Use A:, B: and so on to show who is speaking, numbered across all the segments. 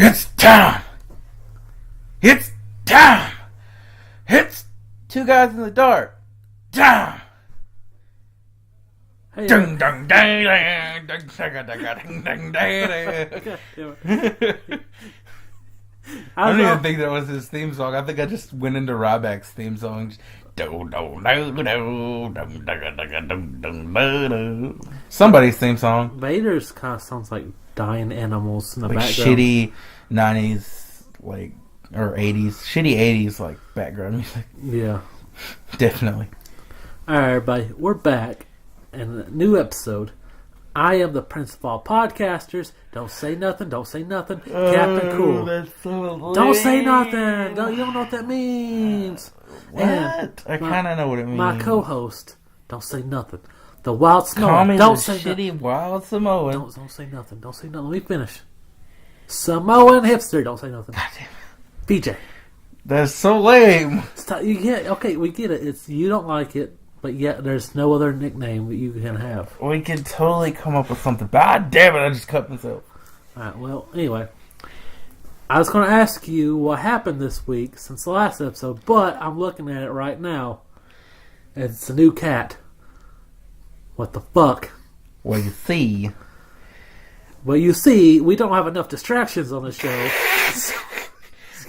A: It's time! It's time! It's Two Guys in the Dark. Time!
B: Hey,
A: Ding dong dang dang ding ding ding ding. I don't even think that was his theme song. I think I just went into Ryback's theme song. Somebody's theme song.
B: Vader's kind of sounds like dying animals in the
A: Like
B: background.
A: shitty 90s, like, or 80s. Shitty 80s, like, background music.
B: Yeah.
A: Definitely.
B: Alright, everybody. We're back in a new episode. I am the Prince of all podcasters. Don't say nothing. Don't say nothing. Captain Cool.
A: That's so lame.
B: Don't say nothing. You don't know what that means.
A: What?
B: And
A: I kind of know what it means.
B: my co-host. Don't say nothing. The Wild Samoan.
A: Tommy's
B: Don't
A: a
B: say
A: shitty
B: nothing.
A: Wild Samoan.
B: Don't say nothing. Don't say nothing. Let me finish. Samoan hipster. Don't say nothing.
A: God damn it.
B: PJ.
A: That's so lame.
B: Stop. You get okay. We get it. It's you don't like it, but yet there's no other nickname that you can have.
A: We could totally come up with something. God damn it! I just cut myself.
B: All right. Well, anyway, I was going to ask you what happened this week since the last episode, but I'm looking at it right now. It's a new cat. What the fuck?
A: Well, you see,
B: Well, you see, we don't have enough distractions on the show.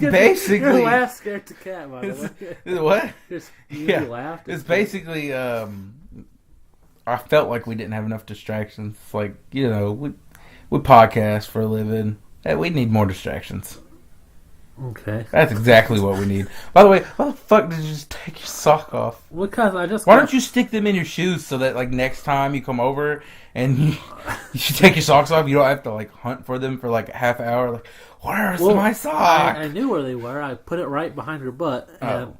A: Basically-
B: your laugh scared the cat. By the way,
A: what?
B: you laughed.
A: It's basically. I felt like we didn't have enough distractions. Like, you know, we podcast for a living. Hey, we need more distractions.
B: Okay.
A: That's exactly what we need. By the way, why the fuck did you just take your sock off?
B: Because I just
A: Why don't you stick them in your shoes so that, like, next time you come over and you should take your socks off, you don't have to, like, hunt for them for, like, a half hour. Like, where's my sock?
B: I knew where they were. I put it right behind her butt, and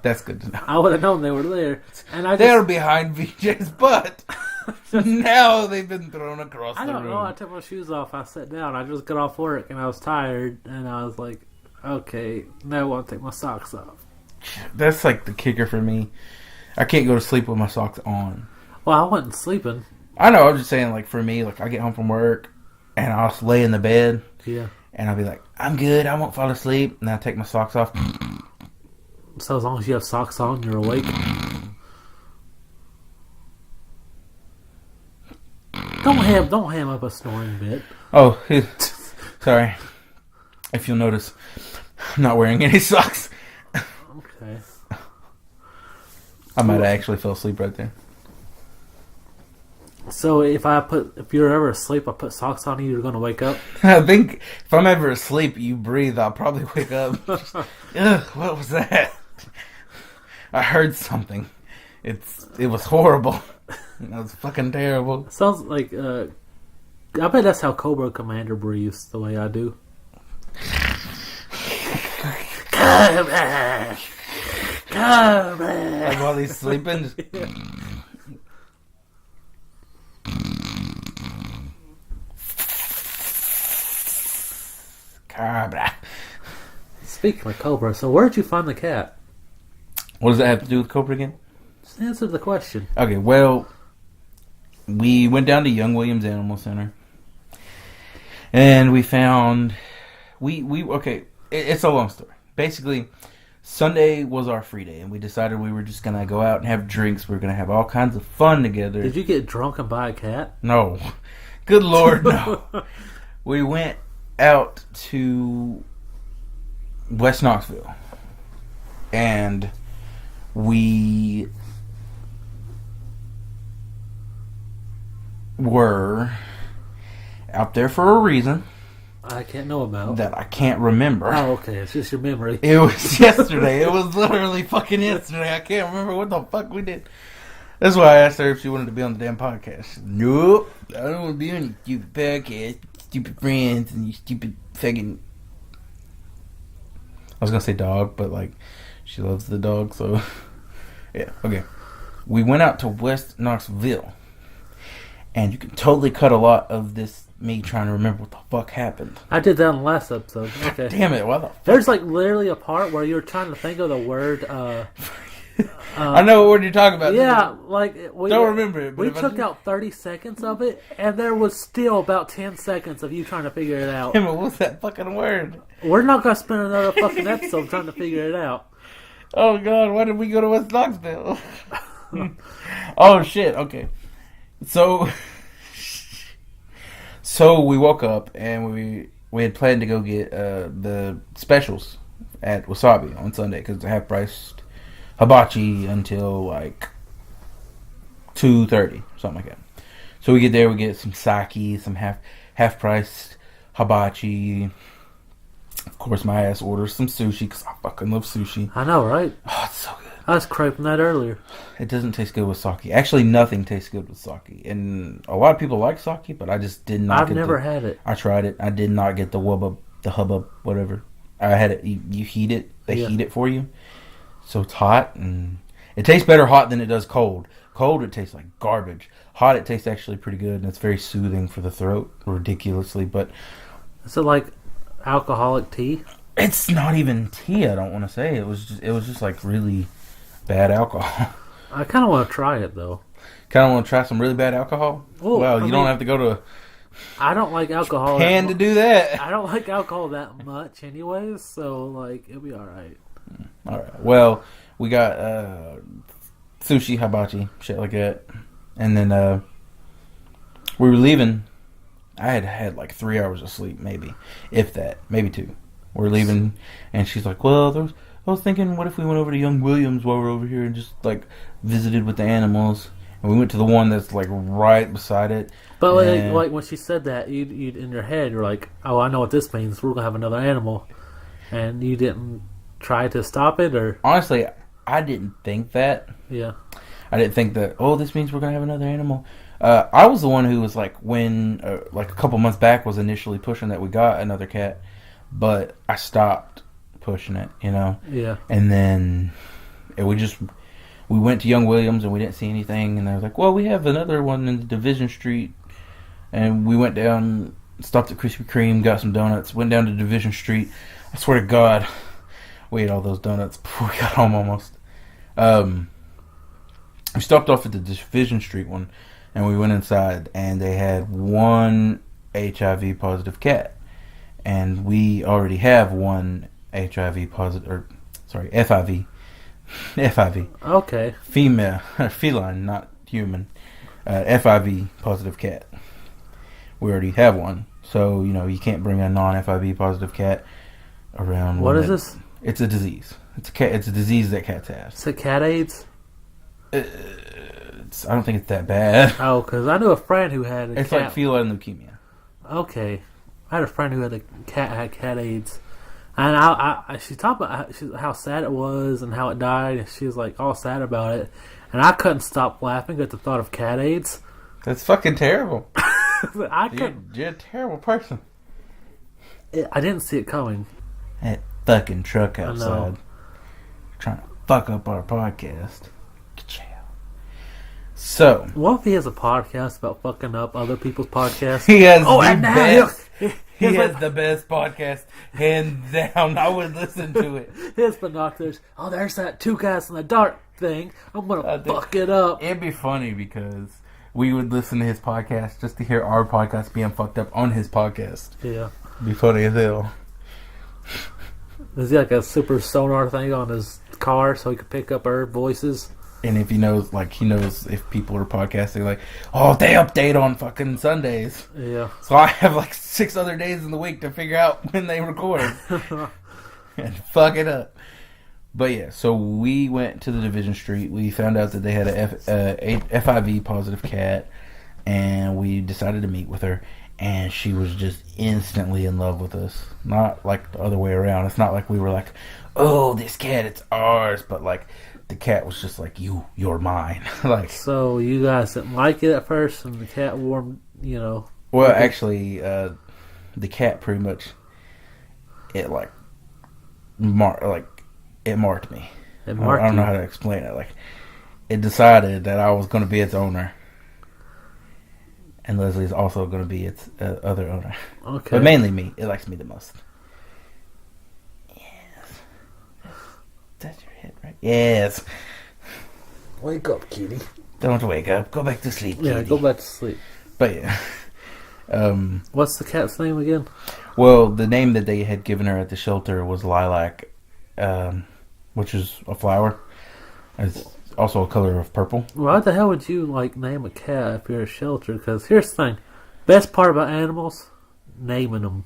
A: That's good to know.
B: I would have known they were there. And I
A: They're
B: just,
A: behind VJ's butt. Now they've been thrown across
B: I
A: the
B: don't
A: room.
B: know. I took my shoes off. I sat down. I just got off work, and I was tired, and I was like, okay, now I want to take my socks off.
A: That's like the kicker for me. I can't go to sleep with my socks on.
B: Well, I wasn't sleeping.
A: I know, I'm just saying, like, for me, like, I get home from work, and I'll just lay in the bed,
B: Yeah.
A: and I'll be like, I'm good, I won't fall asleep, and I'll take my socks off.
B: So as long as you have socks on, you're awake. Don't ham up a snoring bit.
A: Oh, sorry. If you'll notice, I'm not wearing any socks.
B: Okay.
A: I might have actually fell asleep right there.
B: So if you're ever asleep, I put socks on you, you're gonna wake up.
A: I think if I'm ever asleep, you breathe, I'll probably wake up. Ugh, what was that? I heard something. It was horrible. It was fucking terrible.
B: Sounds like I bet that's how Cobra Commander breathes the way I do. Cobra, Cobra.
A: Like while he's sleeping. Cobra.
B: Speaking of Cobra, so where'd you find the cat?
A: What does that have to do with Cobra again?
B: Just answer the question.
A: Okay, well, we went down to Young Williams Animal Center, and we found okay. It's a long story. Basically, Sunday was our free day, and we decided we were just gonna go out and have drinks. We were gonna have all kinds of fun together.
B: Did you get drunk and buy a cat?
A: No, good Lord, no. We went out to West Knoxville, and we were out there for a reason
B: I can't know about.
A: that I can't remember.
B: Oh, okay. It's just your memory.
A: It was yesterday. It was literally fucking yesterday. I can't remember what the fuck we did. That's why I asked her if she wanted to be on the damn podcast. Nope. I don't want to be on your stupid podcast. Stupid friends and you stupid fucking... I was going to say dog, but like, she loves the dog, so... Yeah, okay. We went out to West Knoxville. And you can totally cut a lot of this me trying to remember what the fuck happened.
B: I did that in the last episode. Okay.
A: Damn it, why the fuck?
B: There's like literally a part where you're trying to think of the word
A: I know what you're talking about.
B: Yeah, like we
A: don't remember it. But
B: we took out 30 seconds of it, and there was still about 10 seconds of you trying to figure it out.
A: What's that fucking word?
B: We're not gonna spend another fucking episode trying to figure it out.
A: Oh God, why did we go to West Knoxville? Oh shit. Okay, so we woke up and we had planned to go get the specials at Wasabi on Sunday because it's half priced hibachi until like 2:30, something like that. So we get there, we get some sake, some half priced hibachi. Of course, my ass orders some sushi because I fucking love sushi.
B: I know, right?
A: Oh, it's so good.
B: I was craving that earlier.
A: It doesn't taste good with sake. Actually, nothing tastes good with sake. And a lot of people like sake, but I just did not.
B: I've never had it.
A: I tried it. I did not get the hubbub, whatever. I had it. You heat it. They heat it for you. So it's hot, and it tastes better hot than it does cold. Cold, it tastes like garbage. Hot, it tastes actually pretty good, and it's very soothing for the throat, ridiculously. But
B: is it like alcoholic tea?
A: It's not even tea. I don't want to say it was just like really bad alcohol.
B: I kind of want to try it though.
A: Kind of want to try some really bad alcohol. Well, you don't have to go to.
B: I don't like alcohol.
A: Japan to do that.
B: I don't like alcohol that much, anyways. So like, it'll be all right.
A: All right. Well, we got sushi, hibachi, shit like that, and then we were leaving. I had like 3 hours of sleep, maybe, if that, maybe 2. We're leaving, and she's like, "Well, I was thinking, what if we went over to Young Williams while we're over here and just like visited with the animals?" And we went to the one that's like right beside it.
B: But like when she said that, you in your head, you're like, "Oh, I know what this means. We're gonna have another animal," and you didn't try to stop it, or
A: honestly, I didn't think that.
B: Yeah,
A: I didn't think that. Oh, this means we're gonna have another animal. I was the one who was like, when like a couple months back, was initially pushing that we got another cat, but I stopped pushing it, you know.
B: Yeah.
A: And then we went to Young Williams and we didn't see anything, and I was like, well, we have another one in Division Street, and we went down, stopped at Krispy Kreme, got some donuts, went down to Division Street. I swear to God, we ate all those donuts before we got home almost. We stopped off at the Division Street one, and we went inside, and they had one HIV positive cat, and we already have one HIV positive, or sorry, FIV. FIV.
B: Okay.
A: Female, feline, not human. FIV positive cat. We already have one, so you know you can't bring a non-FIV positive cat around.
B: What is this?
A: It's a disease. It's a disease that cats have.
B: Is it cat AIDS?
A: I don't think it's that bad.
B: Oh, because I knew a friend who had a
A: It's
B: cat.
A: like feline leukemia.
B: Okay. I had a friend who had cat AIDS. And she talked about how sad it was and how it died. And she was like all sad about it. And I couldn't stop laughing at the thought of cat AIDS.
A: That's fucking terrible.
B: You're
A: a terrible person.
B: I didn't see it coming.
A: That fucking truck outside. Trying to fuck up our podcast. So,
B: what if he has a podcast about fucking up other people's podcasts?
A: He has
B: and
A: the
B: now
A: best.
B: He
A: has the best podcast, hands down. I would listen to it.
B: His binoculars. Oh, there's that two guys in the dark thing. I'm gonna fuck it up.
A: It'd be funny because we would listen to his podcast just to hear our podcast being fucked up on his podcast.
B: Yeah,
A: it'd be funny as hell.
B: Is he like a super sonar thing on his car so he could pick up our voices?
A: And if he knows if people are podcasting, like, oh, they update on fucking Sundays.
B: Yeah.
A: So I have like 6 other days in the week to figure out when they record and fuck it up. But yeah, so we went to the Division Street. We found out that they had a FIV positive cat, and we decided to meet with her. And she was just instantly in love with us. Not like the other way around. It's not like we were like, oh, this cat, it's ours. But like, the cat was just like, you're mine. Like,
B: so you guys didn't like it at first, and the cat warmed, you know.
A: Well, actually, the cat pretty much, it like marked me.
B: It marked
A: I don't know how to explain it. Like, it decided that I was going to be its owner, and Leslie's also going to be its other owner.
B: Okay.
A: But mainly me. It likes me the most. Yes. That's your head, right? Yes.
B: Wake up, kitty.
A: Don't wake up. Go back to sleep,
B: Yeah,
A: kitty.
B: go back to sleep.
A: But yeah.
B: What's the cat's name again?
A: Well, the name that they had given her at the shelter was Lilac, which is a flower. It's also a color of purple.
B: Why the hell would you name a cat if you're a shelter? Because here's the thing: best part about animals, naming them.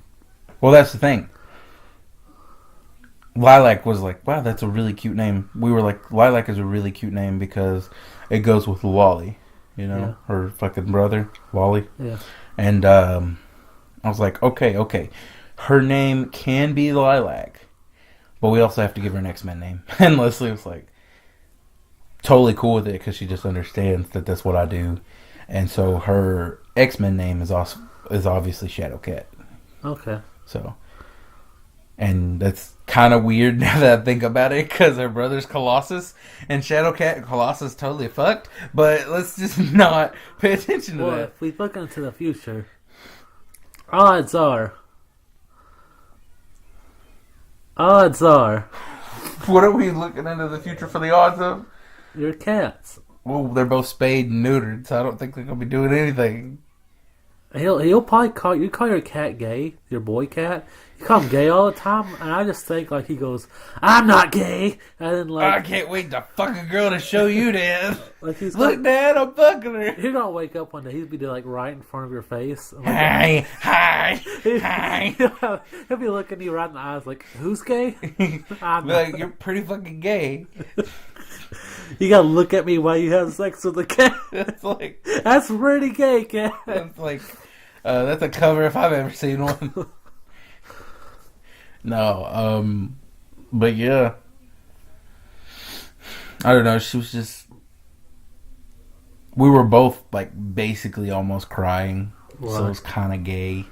A: Well, that's the thing. Lilac was like, wow, that's a really cute name. We were like, Lilac is a really cute name because it goes with Lolly, her fucking brother, Lolly.
B: Yeah.
A: And I was like, okay. Her name can be Lilac, but we also have to give her an X-Men name. And Leslie was like, totally cool with it because she just understands that that's what I do. And so her X-Men name is obviously Shadowcat.
B: Okay.
A: So, and that's kind of weird now that I think about it because her brother's Colossus and Shadowcat and Colossus totally fucked. But let's just not pay attention to that.
B: If we look into the future, odds are.
A: What are we looking into the future for the odds of?
B: Your cats.
A: Well, they're both spayed and neutered, so I don't think they're gonna be doing anything.
B: He'll probably call your cat gay, your boy cat. You call him gay all the time, and I just think he goes, "I'm not gay," and then
A: I can't wait to fuck a girl to show you, Dad.
B: He's
A: Look, Dad, I'm fucking her.
B: You're gonna wake up one day, he'll be right in front of your face.
A: Hi.
B: He'll be looking at you right in the eyes, like, "Who's gay?" I'm
A: like, you're pretty fucking gay.
B: You gotta look at me while you have sex with the cat. That's pretty gay, cat.
A: That's like, that's a cover if I've ever seen one. No, but yeah. I don't know, she was just... We were both, basically almost crying. What? So it was kind of gay.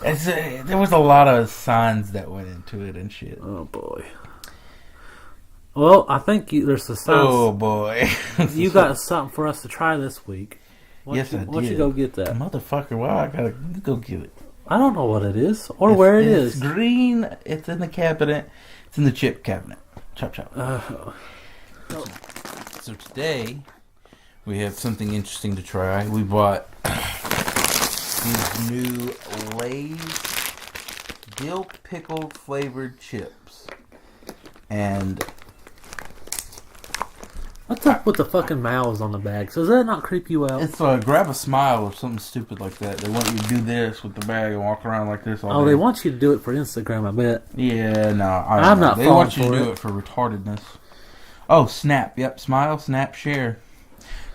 A: There was a lot of signs that went into it and shit.
B: Oh, boy. Well, I think there's a sign.
A: Oh, boy.
B: You got something for us to try this week.
A: I did.
B: Why don't you go get that?
A: Motherfucker, why I gotta go get it?
B: I don't know what it is or where it is.
A: It's green. It's in the cabinet. It's in the chip cabinet. Chop. So today we have something interesting to try. We bought these new Lay's dill pickle flavored chips, and
B: what's up with the fucking mouths on the bag? So does that not creep you out?
A: It's grab a smile or something stupid like that. They want you to do this with the bag and walk around like this all day.
B: They want you to do it for Instagram, I bet.
A: Yeah, no.
B: I'm not.
A: They want you to do it for retardedness. Oh, snap. Yep, smile, snap, share.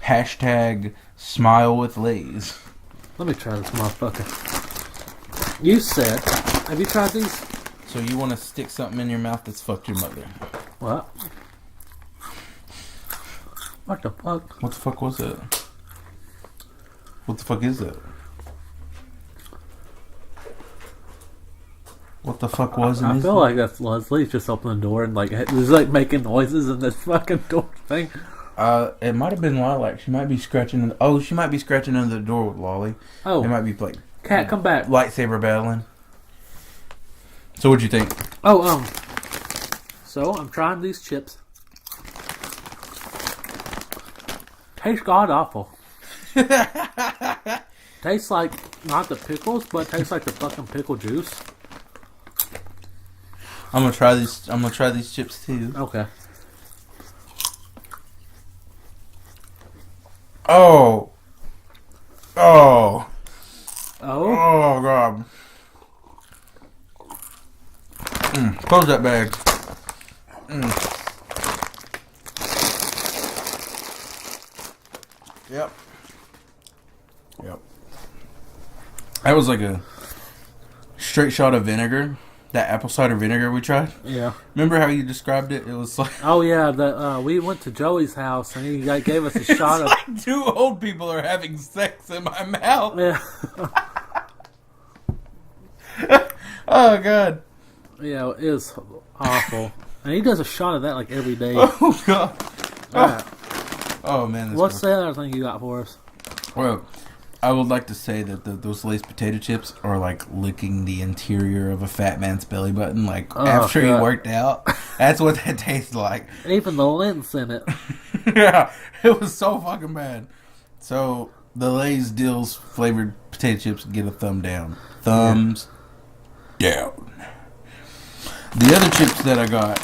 A: Hashtag smile with Lay's.
B: Let me try this motherfucker. You said, have you tried these?
A: So you want to stick something in your mouth that's fucked your mother.
B: What? What the fuck?
A: What the fuck was that? What the fuck is that? What the fuck was it?
B: I feel like that's Leslie just opening the door and it was making noises in this fucking door thing.
A: It might have been Lilac. She might be scratching. She might be scratching under the door with Lolly.
B: Oh,
A: it might be
B: cat, come back.
A: Lightsaber battling. So what'd you think?
B: So I'm trying these chips. Tastes god awful. Tastes like not the pickles, but tastes like the fucking pickle juice.
A: I'm gonna try these chips too.
B: Okay.
A: Oh god. Close that bag. Yep. That was like a straight shot of vinegar. That apple cider vinegar we tried.
B: Yeah.
A: Remember how you described it? It was like...
B: Oh, yeah. We went to Joey's house, and he gave us a shot of...
A: like 2 old people are having sex in my mouth.
B: Yeah.
A: Oh, God.
B: Yeah, it was awful. And he does a shot of that, every day.
A: Oh, God.
B: Right.
A: Oh, man.
B: What's the other thing you got for us?
A: Well, I would like to say that those Lay's potato chips are like licking the interior of a fat man's belly button, after he worked out. That's what that tastes like.
B: Even the lint's in it.
A: Yeah, it was so fucking bad. So the Lay's Dills flavored potato chips get a thumb down. Thumbs down. The other chips that I got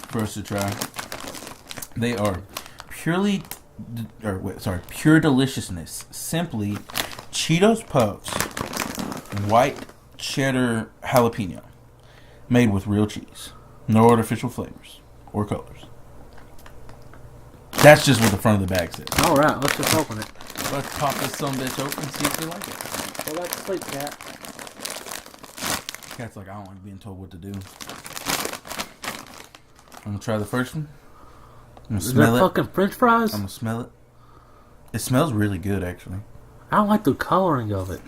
A: for us to try, they are pure deliciousness. Simply Cheetos Puffs, white cheddar jalapeno, made with real cheese. No artificial flavors or colors. That's just what the front of the bag says.
B: All right, let's just open it.
A: Let's pop this sumbitch open and see if we like it.
B: Go back to sleep, cat.
A: Cat's like, I don't like being told what to do. I'm gonna try the first one. I'm gonna smell it.
B: Fucking French fries?
A: I'm gonna smell it. It smells really good, actually.
B: I don't like the coloring of it.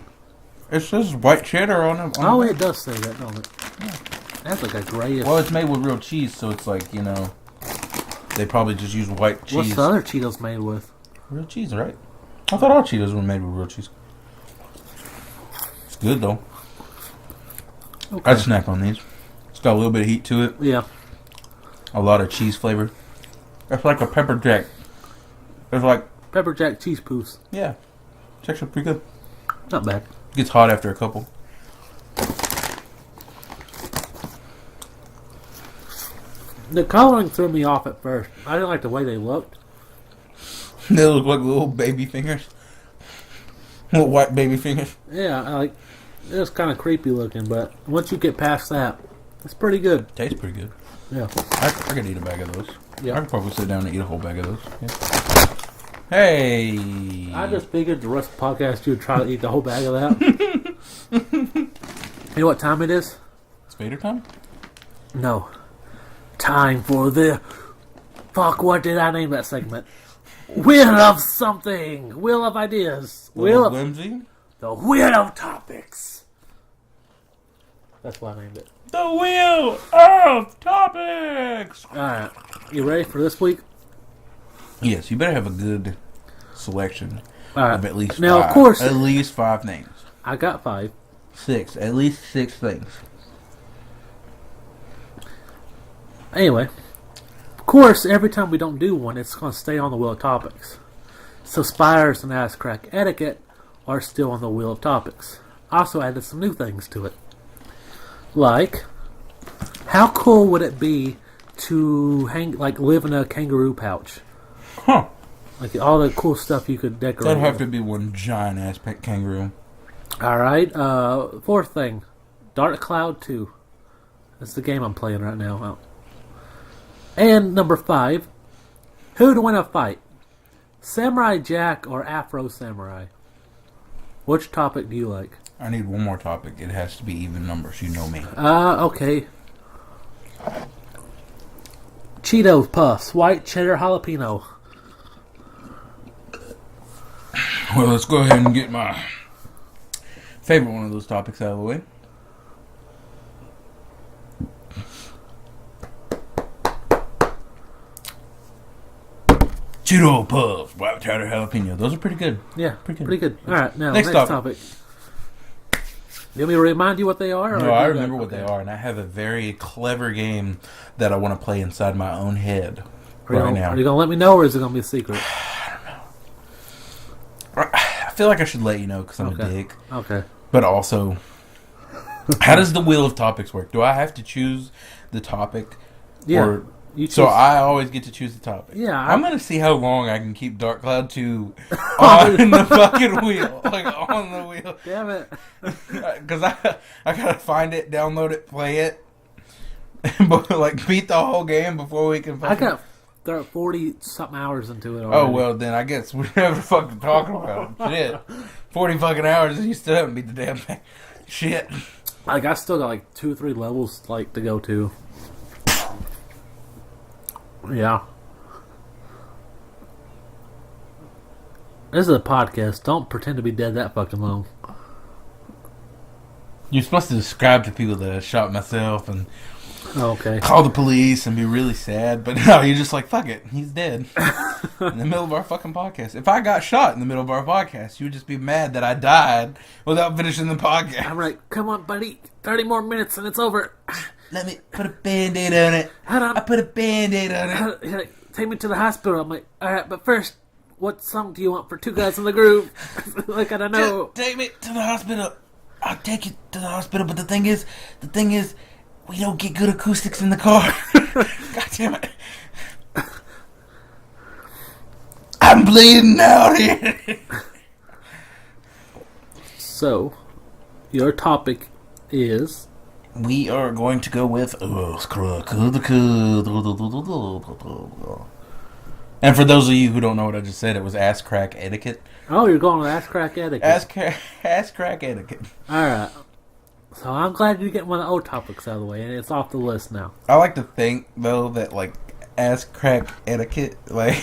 A: It says white cheddar on it.
B: Oh, it does say that, don't it? Yeah. That's like a grayish.
A: Well, it's made with real cheese, so it's like, you know, they probably just use white cheese.
B: What's the other Cheetos made with?
A: Real cheese, right? I thought all Cheetos were made with real cheese. It's good, though.
B: Okay.
A: I'd snack on these. It's got a little bit of heat to it.
B: Yeah.
A: A lot of cheese flavor. It's like a pepper jack. It's like...
B: Pepper jack cheese poofs.
A: Yeah. It's actually pretty good.
B: Not bad.
A: Gets hot after a couple.
B: The coloring threw me off at first. I didn't like the way they looked.
A: They look like little baby fingers. Little white baby fingers.
B: Yeah, it was kind of creepy looking, but once you get past that, it's pretty good.
A: Tastes pretty good.
B: Yeah.
A: I could eat a bag of those.
B: Yeah.
A: I could probably sit down and eat a whole bag of those. Yeah. Hey!
B: I just figured the rest of the podcast you would try to eat the whole bag of that. You know what time it is?
A: It's Vader time?
B: No. Time for the... Fuck, what did I name that segment? Wheel of something! Wheel of ideas! Wheel of...
A: Whimsy?
B: The Wheel of Topics! That's why I named it.
A: The Wheel of Topics!
B: Alright. You ready for this week?
A: Yes, you better have a good selection
B: Alright.
A: of at least
B: now,
A: five.
B: of course...
A: At least 5 names.
B: I got 5.
A: 6. At least 6 things.
B: Anyway, of course, every time we don't do one, it's going to stay on the Wheel of Topics. So Spires and Ass Crack Etiquette are still on the Wheel of Topics. Also added some new things to it. Like, how cool would it be to live in a kangaroo pouch?
A: Huh.
B: Like all the cool stuff you could decorate.
A: That'd have
B: with.
A: to be one giant ass kangaroo.
B: Alright, 4th thing. Dark Cloud 2. That's the game I'm playing right now. And number 5. Who'd win a fight? Samurai Jack or Afro Samurai? Which topic do you like?
A: I need one more topic. It has to be even numbers. You know me.
B: Okay. Cheetos Puffs, white cheddar jalapeno.
A: Well, let's go ahead and get my favorite one of those topics out of the way. Cheeto Puffs, white cheddar jalapeno. Those are pretty good.
B: Yeah, pretty good. All right, now
A: Next
B: next topic. You want me to remind you what they are?
A: No, I remember what they are, and I have a very clever game that I want to play inside my own head right now.
B: Are you going to let me know, or is it going to be a secret?
A: I don't know. I feel like I should let you know because I'm a dick.
B: Okay.
A: But also, how does the Wheel of Topics work? Do I have to choose the topic?
B: Yeah.
A: Or, so I always get to choose the topic.
B: Yeah.
A: I'm going to see how long I can keep Dark Cloud 2 on the fucking wheel. Like, on the wheel.
B: Damn it.
A: Because I got to find it, download it, play it. But, like, beat the whole game before we can
B: I got 40-something hours into it already.
A: Oh, well, then I guess we're never fucking talking about it. Shit. 40 fucking hours and you still haven't beat the damn thing. Shit.
B: Like, I still got, 2 or 3 levels, to go to. Yeah. This is a podcast. Don't pretend to be dead that fucking long. You're
A: supposed to describe to people that I shot myself and
B: okay.
A: Call the police and be really sad. But no, you're just like, fuck it. He's dead. In the middle of our fucking podcast. If I got shot in the middle of our podcast, you would just be mad that I died without finishing the podcast.
B: I'm like, come on, buddy. 30 more minutes and it's over.
A: Let me put a Band-Aid on it.
B: Hold on.
A: I put a Band-Aid on it.
B: take me to the hospital. I'm like, all right, but first, what song do you want for Two Guys in the Groove? Like, I don't know.
A: Just take me to the hospital. I'll take you to the hospital, but the thing is, we don't get good acoustics in the car. God damn it. I'm bleeding out here.
B: So, your topic is...
A: We are going to go with... And for those of you who don't know what I just said, it was Ass Crack Etiquette.
B: Oh, you're going with Ass Crack Etiquette.
A: Ass Crack Etiquette.
B: Alright. So I'm glad you get one of the old topics out of the way, and it's off the list now.
A: I like to think, though, that, like, Ass Crack Etiquette, like...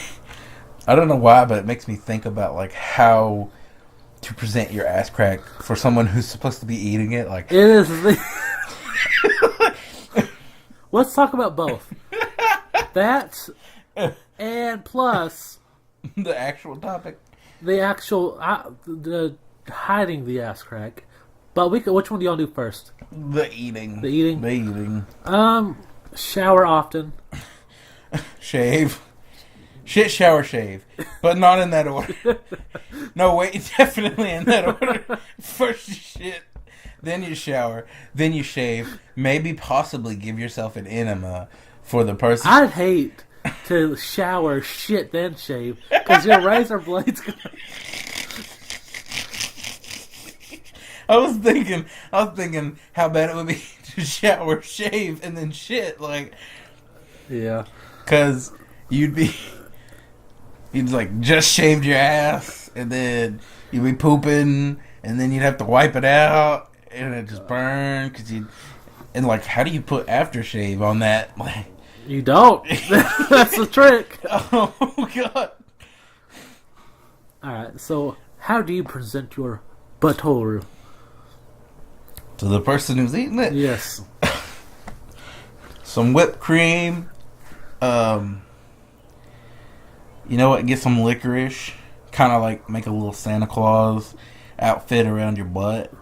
A: I don't know why, but it makes me think about, like, how to present your ass crack for someone who's supposed to be eating it. Like,
B: it is. Let's talk about both. That and plus
A: the actual topic,
B: the actual the hiding the ass crack. But which one do y'all do first?
A: The eating.
B: The eating.
A: The eating.
B: Shower often.
A: Shave. Shit, shower, shave. But not in that order. No, wait, definitely in that order. First you shit, then you shower, then you shave. Maybe possibly give yourself an enema for the person.
B: I'd hate to shower, shit, then shave. Because your razor blade's gonna...
A: I was thinking how bad it would be to shower, shave, and then shit. Like,
B: yeah.
A: Because you'd like just shaved your ass, and then you'd be pooping, and then you'd have to wipe it out, and it just burn and like, how do you put aftershave on that? Like,
B: you don't. That's the trick.
A: Oh God.
B: All right. So, how do you present your butthole
A: to the person who's eating it?
B: Yes.
A: Some whipped cream. You know what? Get some licorice. Kind of like make a little Santa Claus outfit around your butt.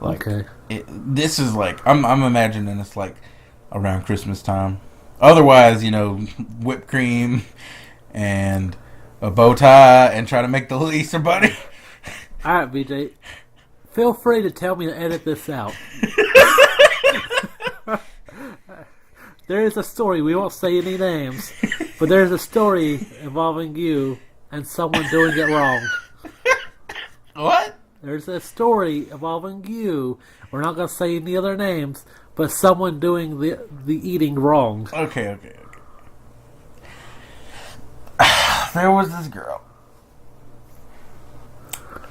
A: Like,
B: okay.
A: This is like, I'm imagining it's like around Christmas time. Otherwise, whipped cream and a bow tie and try to make the little Easter bunny.
B: Alright, BJ. Feel free to tell me to edit this out. There is a story, we won't say any names, but there's a story involving you and someone doing it wrong.
A: What?
B: There's a story involving you. We're not going to say any other names, but someone doing the eating wrong.
A: Okay. There was this girl.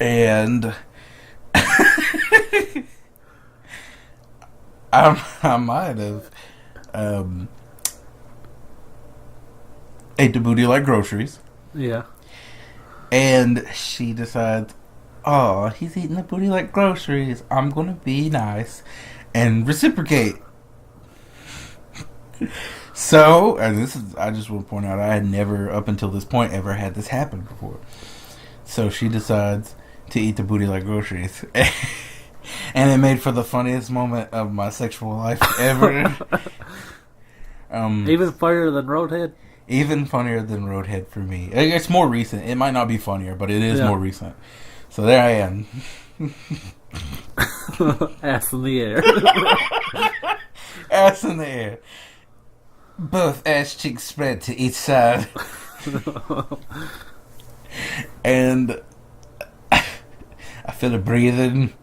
A: And I might have ate the booty like groceries.
B: Yeah.
A: And she decides, oh, he's eating the booty like groceries. I'm going to be nice and reciprocate. So, and I just want to point out, I had never, up until this point, ever had this happen before. So she decides to eat the booty like groceries. And it made for the funniest moment of my sexual life ever.
B: Even funnier than Roadhead?
A: Even funnier than Roadhead for me. It's more recent. It might not be funnier, but it is more recent. So there I am.
B: Ass in the air.
A: Ass in the air. Both ass cheeks spread to each side. And I feel her breathing.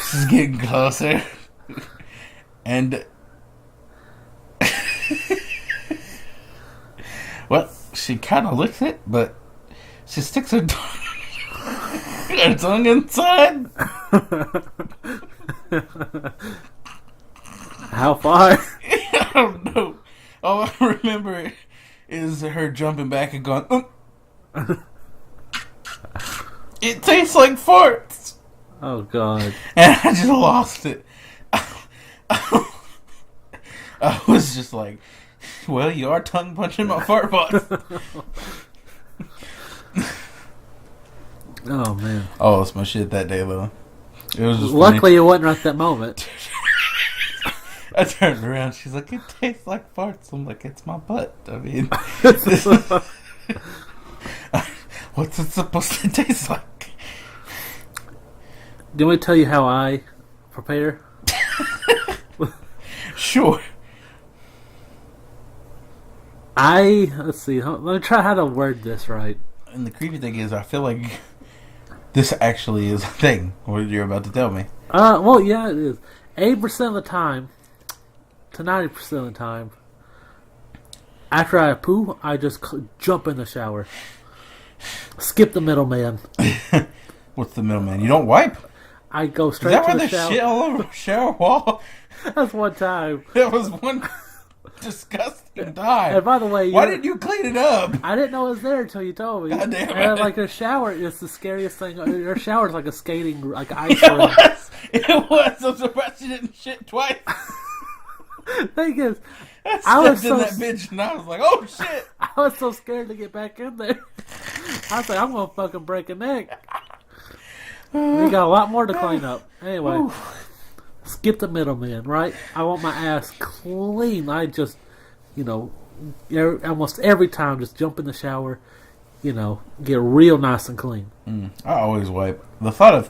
A: She's getting closer. And well, she kind of licks it, but she sticks her tongue inside.
B: How far?
A: I don't know. All I remember is her jumping back and going, It tastes like farts.
B: Oh, God.
A: And I just lost it. I was just like, well, you are tongue punching my fart box.
B: Oh, man.
A: Oh, it's my shit that day, though. It was just
B: luckily, it wasn't at that moment.
A: I turned around. She's like, it tastes like farts. I'm like, it's my butt. I mean, what's it supposed to taste like?
B: Do you want me to tell you how I prepare?
A: Sure.
B: Let's see. Let me try how to word this right.
A: And the creepy thing is, I feel like this actually is a thing. What you're about to tell me.
B: Well, yeah, it is. 80% of the time to 90% of the time, after I poo, I just jump in the shower. Skip the middleman.
A: What's the middleman? You don't wipe?
B: I go
A: Is
B: straight
A: that
B: to
A: why
B: the
A: there's
B: shower.
A: shit all over the shower wall?
B: That's one time.
A: That was one disgusting time.
B: And by the way,
A: why didn't you clean it up?
B: I didn't know it was there until you told me.
A: God damn it.
B: And like a shower is the scariest thing. Your shower is like a skating, like ice
A: It
B: rink.
A: was. It was. I'm surprised you didn't shit twice.
B: Thing is,
A: I was in that bitch and I was like, oh shit.
B: I was so scared to get back in there. I was like, I'm gonna fucking break a neck. We got a lot more to clean up. Anyway, skip the middleman, right? I want my ass clean. I just, almost every time just jump in the shower, get real nice and clean.
A: I always wipe. The thought of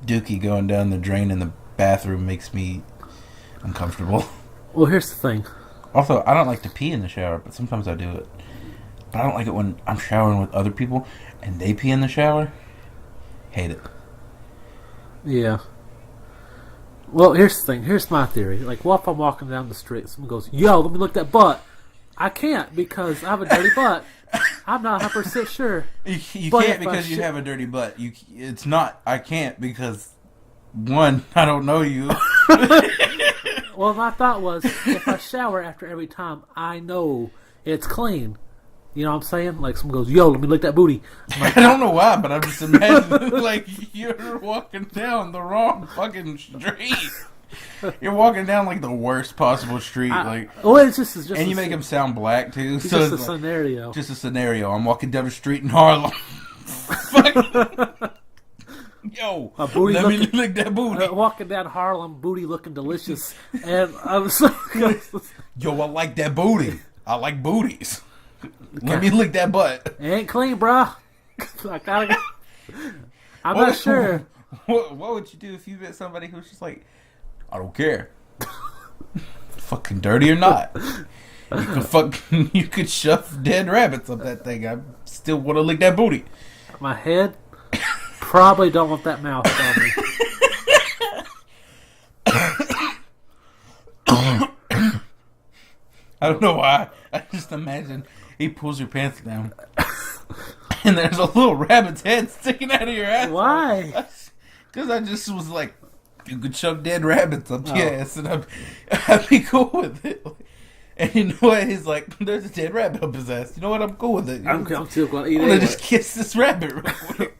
A: Dookie going down the drain in the bathroom makes me uncomfortable.
B: Well, here's the thing.
A: Also, I don't like to pee in the shower, but sometimes I do it. But I don't like it when I'm showering with other people and they pee in the shower. Hate it.
B: Yeah. Well, here's the thing. Here's my theory. Like, what if I'm walking down the street, someone goes, yo, let me look at that butt. I can't because I have a dirty butt. I'm not 100% sure.
A: You can't because you have a dirty butt. It's not, I can't because, one, I don't know you.
B: Well, my thought was, if I shower after every time, I know it's clean. You know what I'm saying? Like, someone goes, yo, let me lick that booty. Like,
A: I don't know why, but I'm just imagining, like, you're walking down the wrong fucking street. You're walking down, like, the worst possible street.
B: It's just
A: and you make him sound black, too.
B: It's
A: so
B: just
A: it's
B: a scenario.
A: Just a scenario. I'm walking down the street in Harlem. Yo, let me lick that booty.
B: Walking down Harlem, booty looking delicious. And I was like,
A: yo, I like that booty. I like booties. Let me lick that butt.
B: It ain't clean, bruh. I'm not sure.
A: What would you do if you met somebody who's just like, I don't care. Fucking dirty or not. You could shove dead rabbits up that thing. I still want to lick that booty.
B: My head probably don't want that mouth on me.
A: I don't know why. I just imagine he pulls your pants down and there's a little rabbit's head sticking out of your ass.
B: Why?
A: Because I just was like, you could shove dead rabbits up your ass and I'd be cool with it. And you know what? He's like, there's a dead rabbit up his ass. You know what? I'm cool with it.
B: I'm still going to eat it.
A: I'm going to just kiss this rabbit real quick.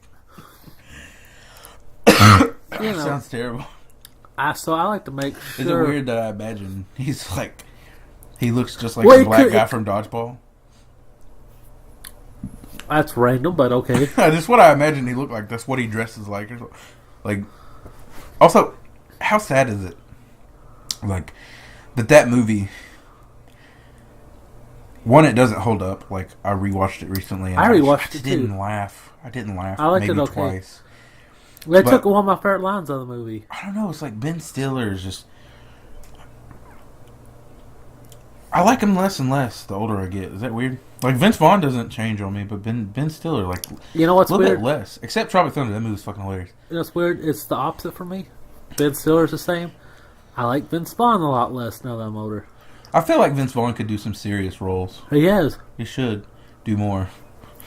A: Sounds terrible.
B: So I like to make sure.
A: Is it weird that I imagine he's like, he looks just like the black guy from Dodgeball?
B: That's random, but okay.
A: That's what I imagine he looked like. That's what he dresses like. Like, also, how sad is it? Like, that movie. One, it doesn't hold up. Like, I rewatched it recently. And
B: I rewatched it too.
A: I didn't laugh.
B: I liked
A: maybe
B: it okay.
A: Twice.
B: They took one of my favorite lines of the movie.
A: I don't know. It's like Ben Stiller is just. I like him less and less the older I get. Is that weird? Like, Vince Vaughn doesn't change on me, but Ben Stiller, like,
B: you know what's
A: a little
B: weird?
A: bit less. Except Tropic Thunder. That movie's fucking hilarious.
B: You know what's weird? It's the opposite for me. Ben Stiller's the same. I like Vince Vaughn a lot less now that I'm older.
A: I feel like Vince Vaughn could do some serious roles.
B: He has.
A: He should do more.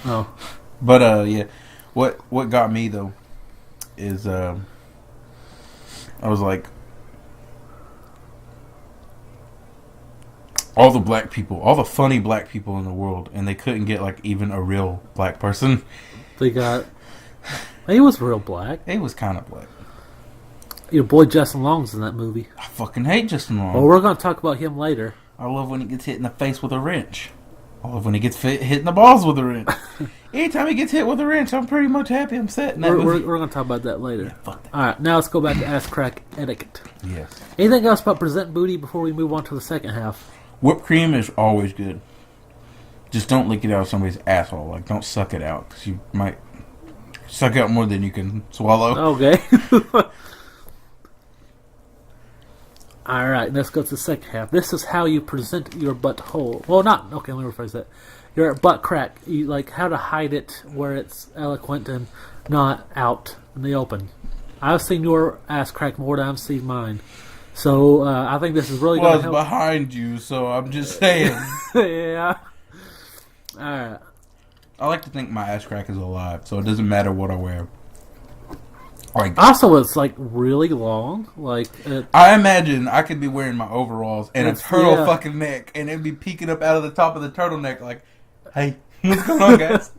B: Oh.
A: But, yeah. What got me, though, is, I was like, all the black people, all the funny black people in the world, and they couldn't get, like, even a real black person.
B: They got... He was real black.
A: He was kind of black.
B: Your boy Justin Long's in that movie.
A: I fucking hate Justin Long.
B: Well, we're going to talk about him later.
A: I love when he gets hit in the face with a wrench. I love when he gets hitting the balls with a wrench. Anytime he gets hit with a wrench, I'm pretty much happy I'm set.
B: We're going to talk about that later.
A: Yeah, fuck that.
B: Alright, now let's go back to ass crack etiquette.
A: Yes.
B: Anything else about present booty before we move on to the second half?
A: Whipped cream is always good. Just don't lick it out of somebody's asshole. Like, don't suck it out, because you might suck out more than you can swallow.
B: Okay. Alright, let's go to the second half. This is how you present your butthole. Well, not... Okay, let me rephrase that. Your butt crack. You, like, how to hide it where it's eloquent and not out in the open. I've seen your ass crack more than I've seen mine. So, I think this is really going to help.
A: Well, it's behind you, so I'm just saying.
B: Yeah. Alright.
A: I like to think my ass crack is alive, so it doesn't matter what I wear. Like,
B: also, it's like really long. Like
A: I imagine I could be wearing my overalls and a turtle fucking neck, and it'd be peeking up out of the top of the turtleneck. Like, hey, what's going on, guys?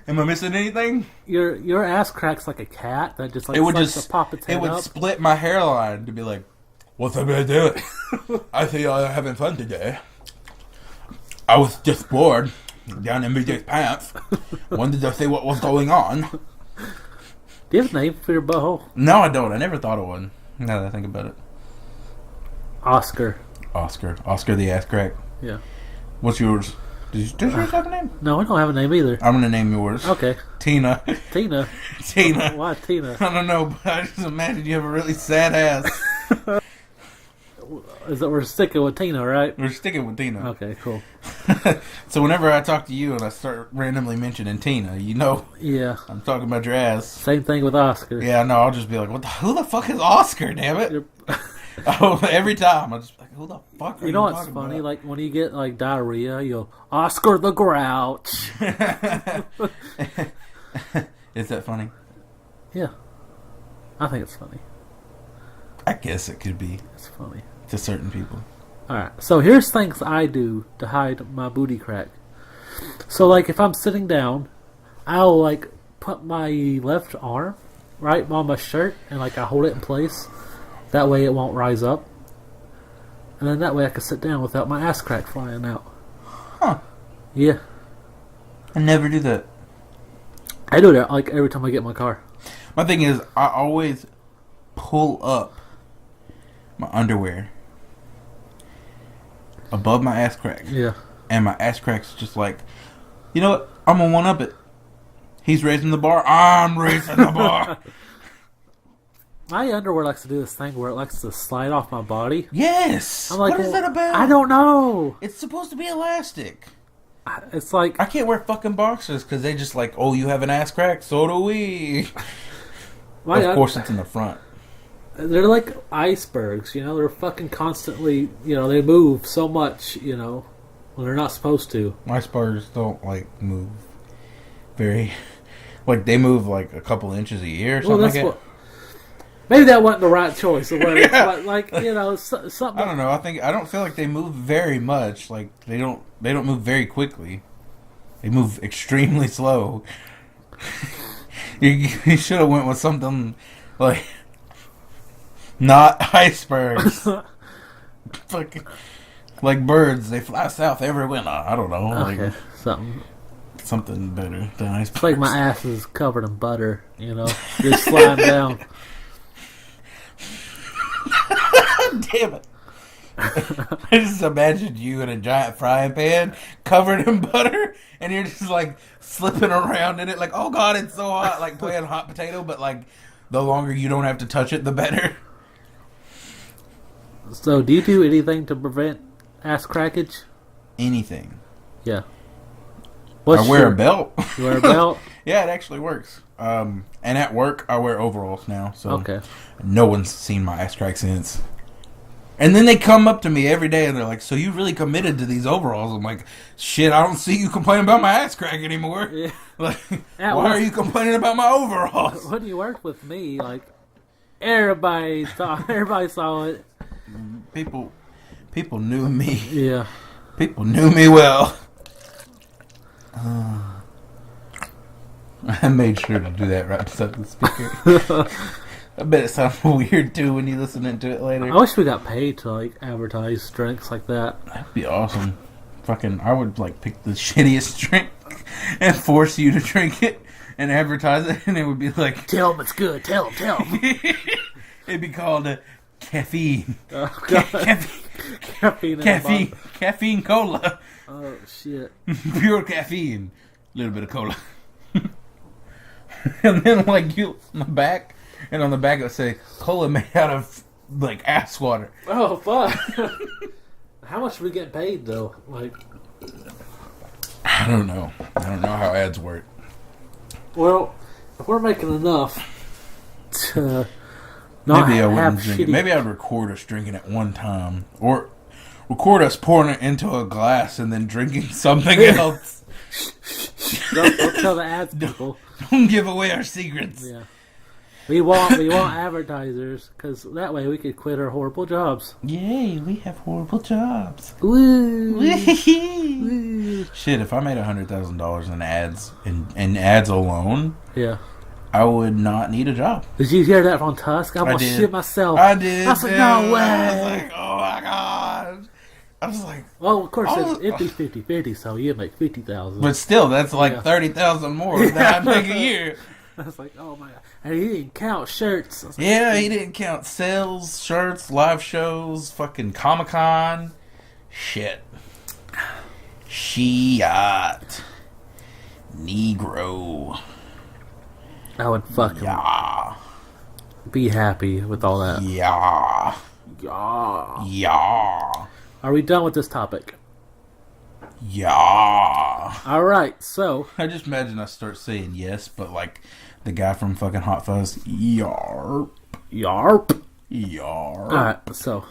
A: Am I missing anything?
B: Your ass cracks like a cat that just like
A: it would
B: likes
A: just
B: to pop its head
A: it would
B: up.
A: split my hairline to be like, what's up, guys doing? I see y'all having fun today. I was just bored down in BJ's pants. Wanted to see what was going on.
B: Do you have a name for your butthole?
A: No, I don't. I never thought of one. Now that I think about it.
B: Oscar
A: the ass crack.
B: Yeah.
A: What's yours? Does yours have a name?
B: No, I don't have a name either.
A: I'm gonna name yours.
B: Okay.
A: Tina.
B: Tina. Why Tina?
A: I don't know, but I just imagine you have a really sad ass.
B: Is that we're sticking with Tina, right?
A: We're sticking with Tina.
B: Okay, cool.
A: So whenever I talk to you and I start randomly mentioning Tina, you know,
B: yeah,
A: I'm talking about your ass.
B: Same thing with Oscar.
A: Yeah, no, I'll just be like, who the fuck is Oscar? Damn it! Oh, every time I just be like, who the fuck? Are you
B: know what's
A: talking
B: funny?
A: about?
B: Like when you get like diarrhea, you'll Oscar the Grouch.
A: Is that funny?
B: Yeah, I think it's funny.
A: I guess it could be.
B: It's funny
A: to certain people.
B: Alright, so here's things I do to hide my booty crack. So, like, if I'm sitting down, I'll, like, put my left arm right on my shirt and, like, I hold it in place. That way it won't rise up. And then that way I can sit down without my ass crack flying out.
A: Huh.
B: Yeah.
A: I never do that.
B: I do that, like, every time I get in my car.
A: My thing is, I always pull up my underwear above my ass crack.
B: Yeah.
A: And my ass crack's just like, you know what? I'm gonna one up it. He's raising the bar. I'm raising the bar.
B: My underwear likes to do this thing where it likes to slide off my body.
A: Yes.
B: I'm like,
A: what is that about?
B: I don't know.
A: It's supposed to be elastic.
B: It's like
A: I can't wear fucking boxers because they just like, oh, you have an ass crack? So do we. Of course, it's in the front.
B: They're like icebergs, you know. They're fucking constantly, you know. They move so much, you know, when they're not supposed to.
A: Icebergs don't like move very, like they move like a couple inches a year or something like that.
B: Maybe that wasn't the right choice, or whatever. Yeah. But like, you know, something.
A: I don't know. I don't feel like they move very much. Like they don't move very quickly. They move extremely slow. You should have went with something like. Not icebergs. Fucking like birds, they fly south every winter. I don't know.
B: Okay,
A: like, something better than icebergs.
B: It's like my ass is covered in butter, you know, just sliding down.
A: Damn it! I just imagined you in a giant frying pan covered in butter, and you're just like flipping around in it, like, oh god, it's so hot, like playing hot potato. But like, the longer you don't have to touch it, the better.
B: So, do you do anything to prevent ass crackage?
A: Anything.
B: Yeah.
A: I wear a belt.
B: You wear a belt?
A: Yeah, it actually works. And at work, I wear overalls now. So
B: okay.
A: No one's seen my ass crack since. And then they come up to me every day and they're like, so you really committed to these overalls? I'm like, shit, I don't see you complaining about my ass crack anymore. Yeah. Like, why are you complaining about my overalls?
B: When you worked with me, like, everybody saw it.
A: People knew me.
B: Yeah.
A: People knew me well. I made sure to do that right beside the speaker. I bet it sounds weird too when you listen to it later.
B: I wish we got paid to like advertise drinks like that.
A: That'd be awesome. I would like pick the shittiest drink and force you to drink it and advertise it, and it would be like,
B: tell them it's good. Tell them.
A: It'd be called caffeine.
B: Oh God.
A: Caffeine cola.
B: Oh shit.
A: Pure caffeine. A little bit of cola. And then like you on the back, and on the back it would say cola made out of like ass water.
B: Oh fuck. How much are we getting paid though? Like,
A: I don't know how ads work.
B: Well, if we're making enough to not
A: Maybe I
B: have
A: wouldn't drink
B: shitty...
A: it. Maybe I'd record us drinking at one time, or record us pouring it into a glass and then drinking something else.
B: Don't tell the ads people.
A: Don't give away our secrets.
B: Yeah. We want advertisers, because that way we could quit our horrible jobs.
A: Yay, we have horrible jobs.
B: Woo.
A: Woo. Shit, if I made $100,000 in ads, in ads alone,
B: Yeah.
A: I would not need a job.
B: Did you hear that from Tusk? I'm
A: I
B: gonna
A: did.
B: shit myself.
A: I did.
B: I was like, no way.
A: I was like, oh my god. I was like,
B: well, of course, it'd be 50-50, so you'd make 50,000.
A: but still, that's like
B: Yeah.
A: 30,000 more than I make a year.
B: I was like, oh my god. And he didn't count shirts. I was like,
A: Yeah, he didn't count sales, shirts, live shows, fucking Comic-Con. Shit. Shiat. Negro.
B: I would fucking
A: Yeah.
B: be happy with all that.
A: Yeah.
B: Yeah.
A: Yeah.
B: Are we done with this topic?
A: Yeah.
B: Alright, so...
A: I just imagine I start saying yes, but like the guy from fucking Hot Fuzz. Yarp.
B: Yarp.
A: Yarp.
B: Alright, so...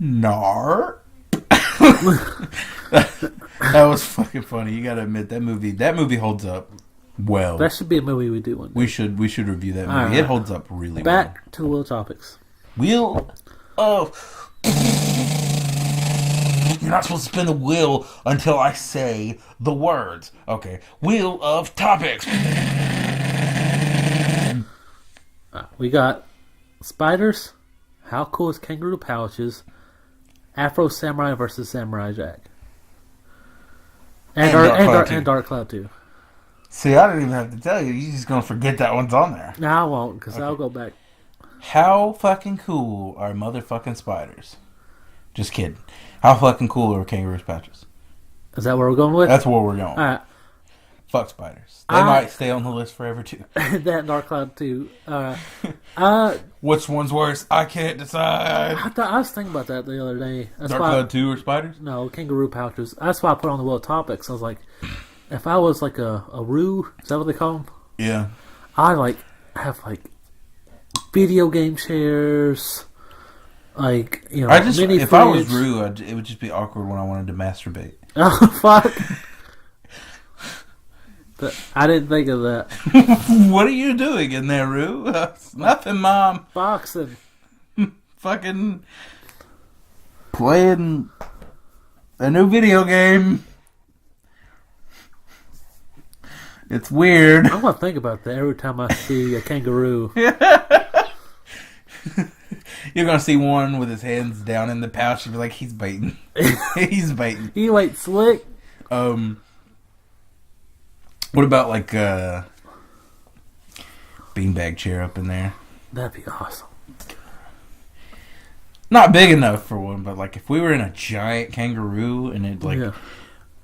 A: Narp. That was fucking funny. You gotta admit that movie holds up well.
B: That should be a movie we do one day.
A: We should review that movie.
B: Alright.
A: It holds up really well.
B: Back to the wheel topics.
A: Wheel of... You're not supposed to spin the wheel until I say the words. Okay. Wheel of topics.
B: We got spiders, how cool is kangaroo pouches, Afro Samurai versus Samurai Jack. And Dark Cloud too.
A: See, I didn't even have to tell you. You're just gonna forget that one's on there.
B: No, I won't, because I'll go back.
A: How fucking cool are motherfucking spiders? Just kidding. How fucking cool are kangaroo pouches?
B: Is that where we're going with?
A: That's where we're going.
B: Alright.
A: Fuck spiders. They might stay on the list forever too.
B: That and Dark Cloud too.
A: Which one's worse? I can't decide.
B: I was thinking about that the other day. That's
A: Dark Cloud 2 or spiders?
B: No, kangaroo pouches. That's why I put on the wheel of topics. I was like, if I was like a roo, is that what they call them?
A: Yeah.
B: I'd like have like video game chairs, like, you know, mini
A: if
B: fridge.
A: I was Rue, it would just be awkward when I wanted to masturbate.
B: Oh fuck! But I didn't think of that.
A: What are you doing in there, Rue? Nothing, Mom.
B: Boxing.
A: Fucking playing a new video game. It's weird.
B: I'm gonna think about that every time I see a kangaroo.
A: You're gonna see one with his hands down in the pouch and be like, he's baiting. He's baiting.
B: You ain't slick.
A: What about like a beanbag chair up in there?
B: That'd be awesome.
A: Not big enough for one, but like if we were in a giant kangaroo and it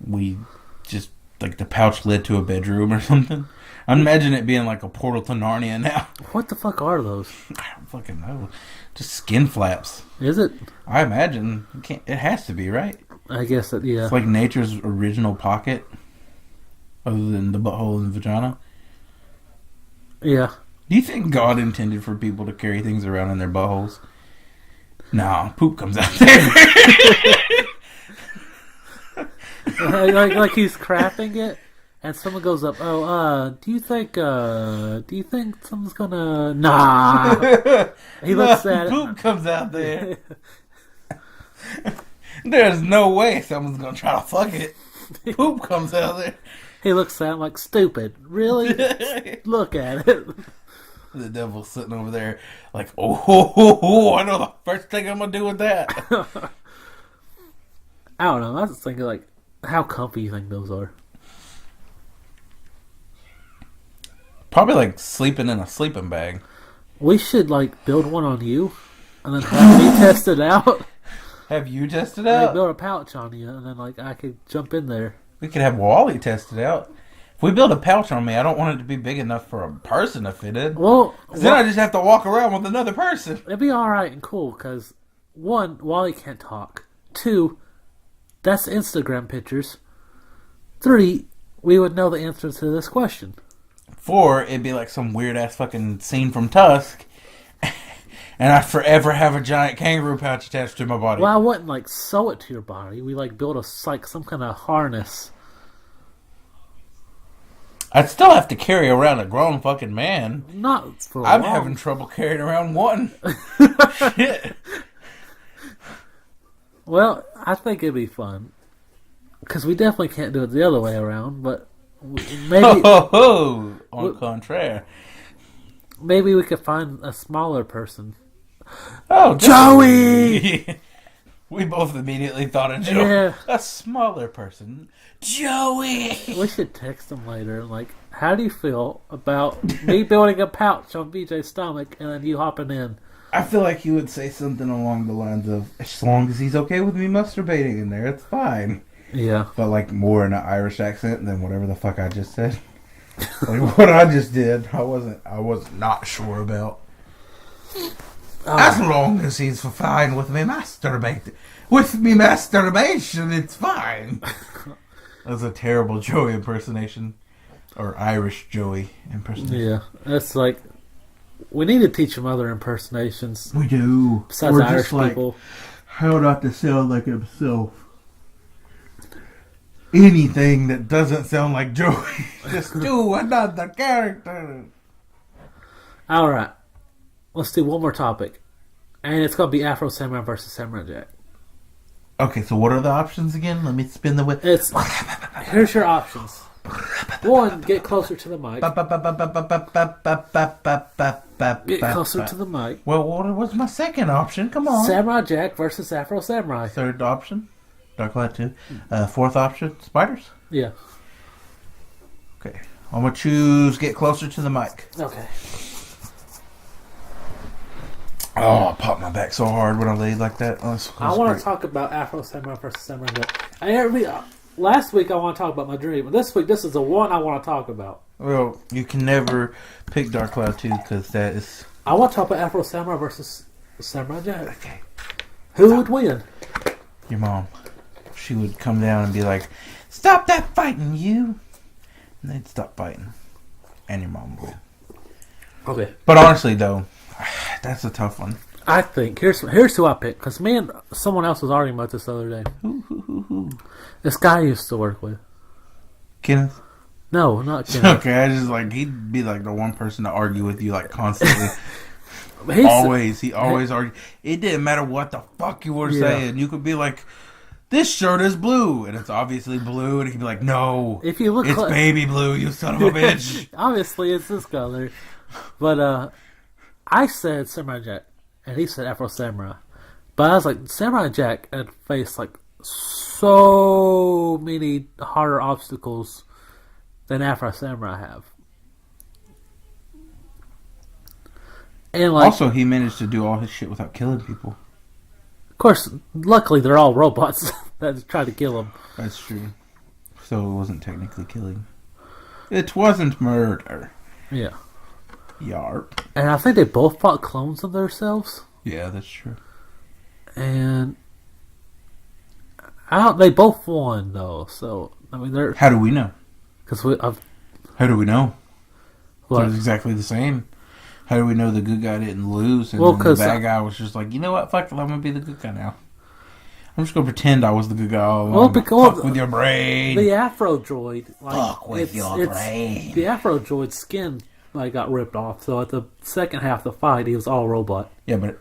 A: we just like the pouch led to a bedroom or something. I imagine it being like a portal to Narnia now.
B: What the fuck are those?
A: I don't fucking know. Just skin flaps.
B: Is it?
A: I imagine it has to be, right?
B: I guess that, yeah.
A: It's like nature's original pocket, other than the butthole and the vagina.
B: Yeah.
A: Do you think God intended for people to carry things around in their buttholes? Nah, poop comes out there.
B: like he's crafting it, and someone goes up. Oh, do you think someone's gonna? Nah. He looks at it.
A: Poop comes out there. There's no way someone's gonna try to fuck it. Poop comes out there.
B: He looks at it like, stupid. Really? Look at it.
A: The devil's sitting over there like, oh, I know the first thing I'm gonna do with that.
B: I don't know. I was thinking, like, how comfy you think those are?
A: Probably like sleeping in a sleeping bag.
B: We should, like, build one on you, and then have me test it out.
A: Have you tested
B: Like,
A: out?
B: build a pouch on you, and then, like, I could jump in there.
A: We could have Wally test it out. If we build a pouch on me, I don't want it to be big enough for a person to fit in.
B: Well,
A: Then I just have to walk around with another person.
B: it'd be alright and cool, because, one, Wally can't talk. Two, that's Instagram pictures. Three, we would know the answer to this question.
A: 4, it'd be like some weird ass fucking scene from Tusk, and I'd forever have a giant kangaroo pouch attached to my body.
B: Well, I wouldn't, like, sew it to your body. We, like, build like, some kind of harness.
A: I'd still have to carry around a grown fucking man.
B: Not for
A: I'm
B: long.
A: having trouble carrying around one. Shit.
B: Well, I think it'd be fun. Because we definitely can't do it the other way around, but maybe
A: Ho ho ho! On contraire.
B: maybe we could find a smaller person.
A: Oh,
B: Joey!
A: We both immediately thought of Joey.
B: Yeah.
A: A smaller person. Joey!
B: We should text him later. Like, how do you feel about me building a pouch on BJ's stomach and then you hopping in?
A: I feel like he would say something along the lines of, as long as he's okay with me masturbating in there, it's fine.
B: Yeah.
A: But like more in an Irish accent than whatever the fuck I just said. Like what I just did, I was not sure about. As long as he's fine with me masturbating. With me masturbation, it's fine. That was a terrible Joey impersonation. Or Irish Joey impersonation.
B: Yeah. That's like, we need to teach him other impersonations.
A: We do.
B: Besides
A: Or
B: Irish
A: just like,
B: people.
A: how not to sound like himself. Anything that doesn't sound like Joey. Just do another character.
B: Alright. Let's do one more topic. And it's going to be Afro Samurai versus Samurai Jack.
A: Okay, so what are the options again? Let me spin the wheel.
B: Here's your options. 1, get closer to the mic. Get closer to the mic.
A: Well, what was my second option? Come on.
B: Samurai Jack versus Afro Samurai.
A: Third option, Dark Light 2. Fourth option, spiders.
B: Yeah.
A: Okay, I'm gonna choose get closer to the mic.
B: Okay.
A: Oh, I popped my back so hard when I laid like that. Oh,
B: I want to talk about Afro Samurai versus Samurai Jack. Last week I want to talk about my dream, but this week this is the one I want to talk about.
A: Well, you can never pick Dark Cloud 2 because that is.
B: I want to talk about Afro Samurai versus Samurai Jack.
A: Okay.
B: Who would win?
A: Your mom. She would come down and be like, "Stop that fighting, you!" And they'd stop fighting, and your mom would.
B: Okay.
A: But honestly, though, that's a tough one.
B: I think here's who I picked because me and someone else was arguing about this the other day.
A: Who?
B: This guy I used to work with.
A: Kenneth.
B: No, not Kenneth.
A: Okay, I just like he'd be like the one person to argue with you like constantly. He always argued. It didn't matter what the fuck you were saying. You could be like, "This shirt is blue," and it's obviously blue, and he'd be like, "No,
B: if you look,
A: it's baby blue, you son of a bitch."
B: Obviously, it's this color. But I said Samurai Jack, and he said Afro Samurai. But I was like, Samurai Jack had faced like so many harder obstacles than Afro Samurai have. And like,
A: Also, he managed to do all his shit without killing people.
B: of course, luckily they're all robots that try to kill him.
A: That's true. So it wasn't technically killing. It wasn't murder.
B: Yeah.
A: Yarp.
B: And I think they both fought clones of themselves.
A: Yeah, that's true.
B: And they both won though. So I mean, they're
A: How do we know?
B: because
A: How do we know?
B: What?
A: It's exactly the same. How do we know the good guy didn't lose and
B: Well,
A: then the
B: 'cause
A: bad guy was just like, you know what, fuck it, I'm gonna be the good guy now. I'm just gonna pretend I was the good guy all along.
B: Well, because
A: fuck with your brain.
B: the Afro droid, like,
A: Fuck with your brain.
B: The Afro droid's skin like got ripped off. So at the second half of the fight, he was all robot.
A: Yeah, but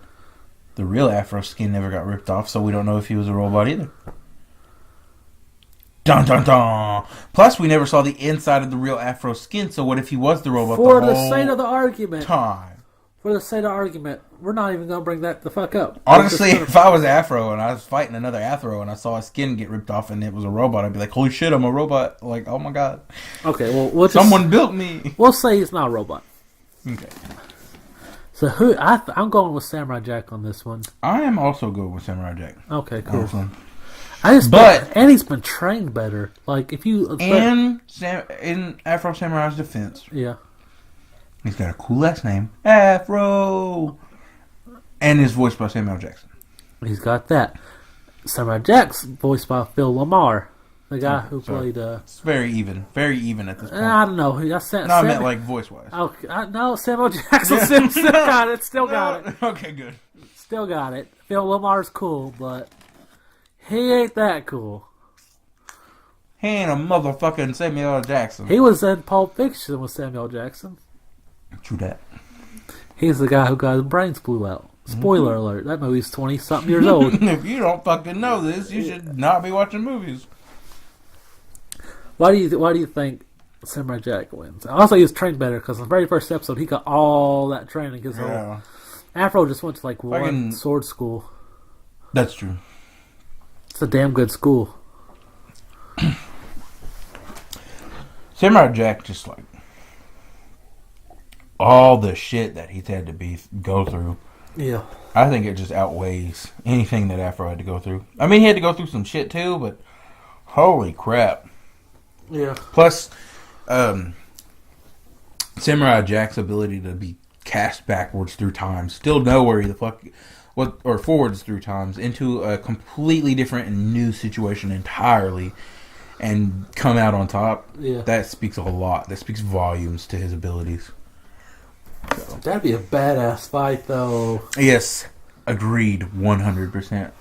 A: the real Afro skin never got ripped off, so we don't know if he was a robot either. Dun dun dun! Plus, we never saw the inside of the real Afro skin, so what if he was the robot
B: For
A: the
B: the
A: whole
B: sake of the argument,
A: time?
B: For the sake of argument, we're not even going to bring that the fuck up.
A: Honestly, if I was Afro and I was fighting another Afro and I saw his skin get ripped off and it was a robot, I'd be like, holy shit, I'm a robot. Like, oh my god.
B: Okay, well,
A: someone built me.
B: We'll say he's not a robot.
A: Okay.
B: So I'm going with Samurai Jack on this one.
A: I am also good with Samurai Jack.
B: Okay, cool.
A: Awesome.
B: And he's been trained better. Like if you
A: in Afro Samurai's defense,
B: yeah,
A: he's got a cool last name, Afro, and is voiced by Samuel Jackson.
B: He's got that. Samurai Jack's voiced by Phil Lamar, the guy who played.
A: It's very even at this point.
B: I don't know.
A: I meant like voice wise.
B: Okay, no, Samuel Jackson still got it. Still got it.
A: Okay, good.
B: Still got it. Phil Lamar's cool, but he ain't that cool.
A: He ain't a motherfucking Samuel L. Jackson.
B: He was in Pulp Fiction with Samuel Jackson.
A: True that.
B: He's the guy who got his brains blew out. Spoiler alert, that movie's 20-something years old.
A: If you don't fucking know this, you should not be watching movies.
B: Why do you think Samurai Jack wins? Also, he was trained better because in the very first episode, he got all that training. Because Afro just went to like one sword school.
A: That's true.
B: It's a damn good school.
A: Samurai Jack just like all the shit that he's had to go through.
B: Yeah.
A: I think it just outweighs anything that Afro had to go through. I mean, he had to go through some shit too, but holy crap.
B: Yeah.
A: Plus, Samurai Jack's ability to be cast backwards through time, still know where he the fuck, or forwards through times into a completely different and new situation entirely, and come out on top.
B: Yeah.
A: That speaks a lot. That speaks volumes to his abilities. So.
B: That'd be a badass fight, though.
A: Yes, agreed, 100%.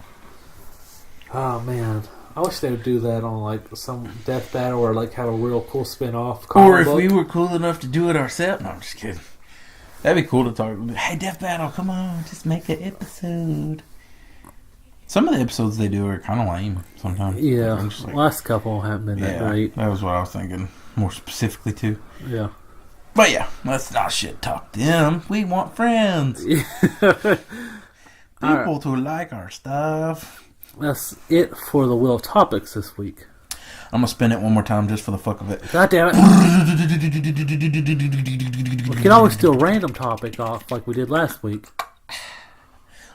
B: Oh man, I wish they would do that on like some death battle or like have a real cool spin-off.
A: Or if we were cool enough to do it ourselves. No, I'm just kidding. That'd be cool to talk. Hey, death battle, come on, just make an episode. Some of the episodes they do are kind of lame sometimes.
B: Yeah,
A: like,
B: last couple haven't been that great.
A: That was what I was thinking more specifically too.
B: Yeah.
A: But yeah, let's not shit talk them. We want friends. People to like our stuff.
B: That's it for the Wheel of Topics this week.
A: I'm gonna spin it one more time just for the fuck of it.
B: God damn it. We can always do a random topic off like we did last week.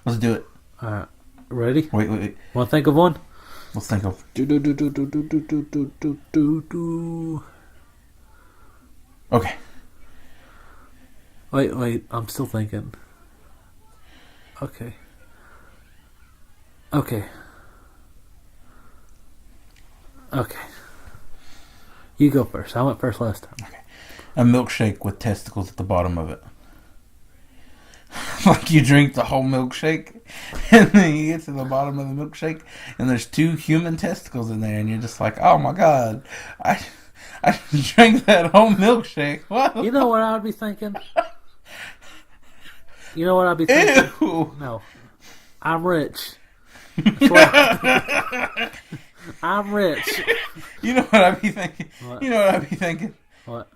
A: Let's do it.
B: Alright. Ready?
A: Wait.
B: Want to think of one?
A: Let's think of. Okay.
B: Wait. I'm still thinking. Okay. You go first. I went first last time.
A: Okay. A milkshake with testicles at the bottom of it. Like you drink the whole milkshake, and then you get to the bottom of the milkshake, and there's 2 human testicles in there, and you're just like, oh my god, I drank that whole milkshake. What?
B: You know what I would be thinking? Ew. No. I'm rich. I'm rich.
A: You know what I'd be thinking?
B: What?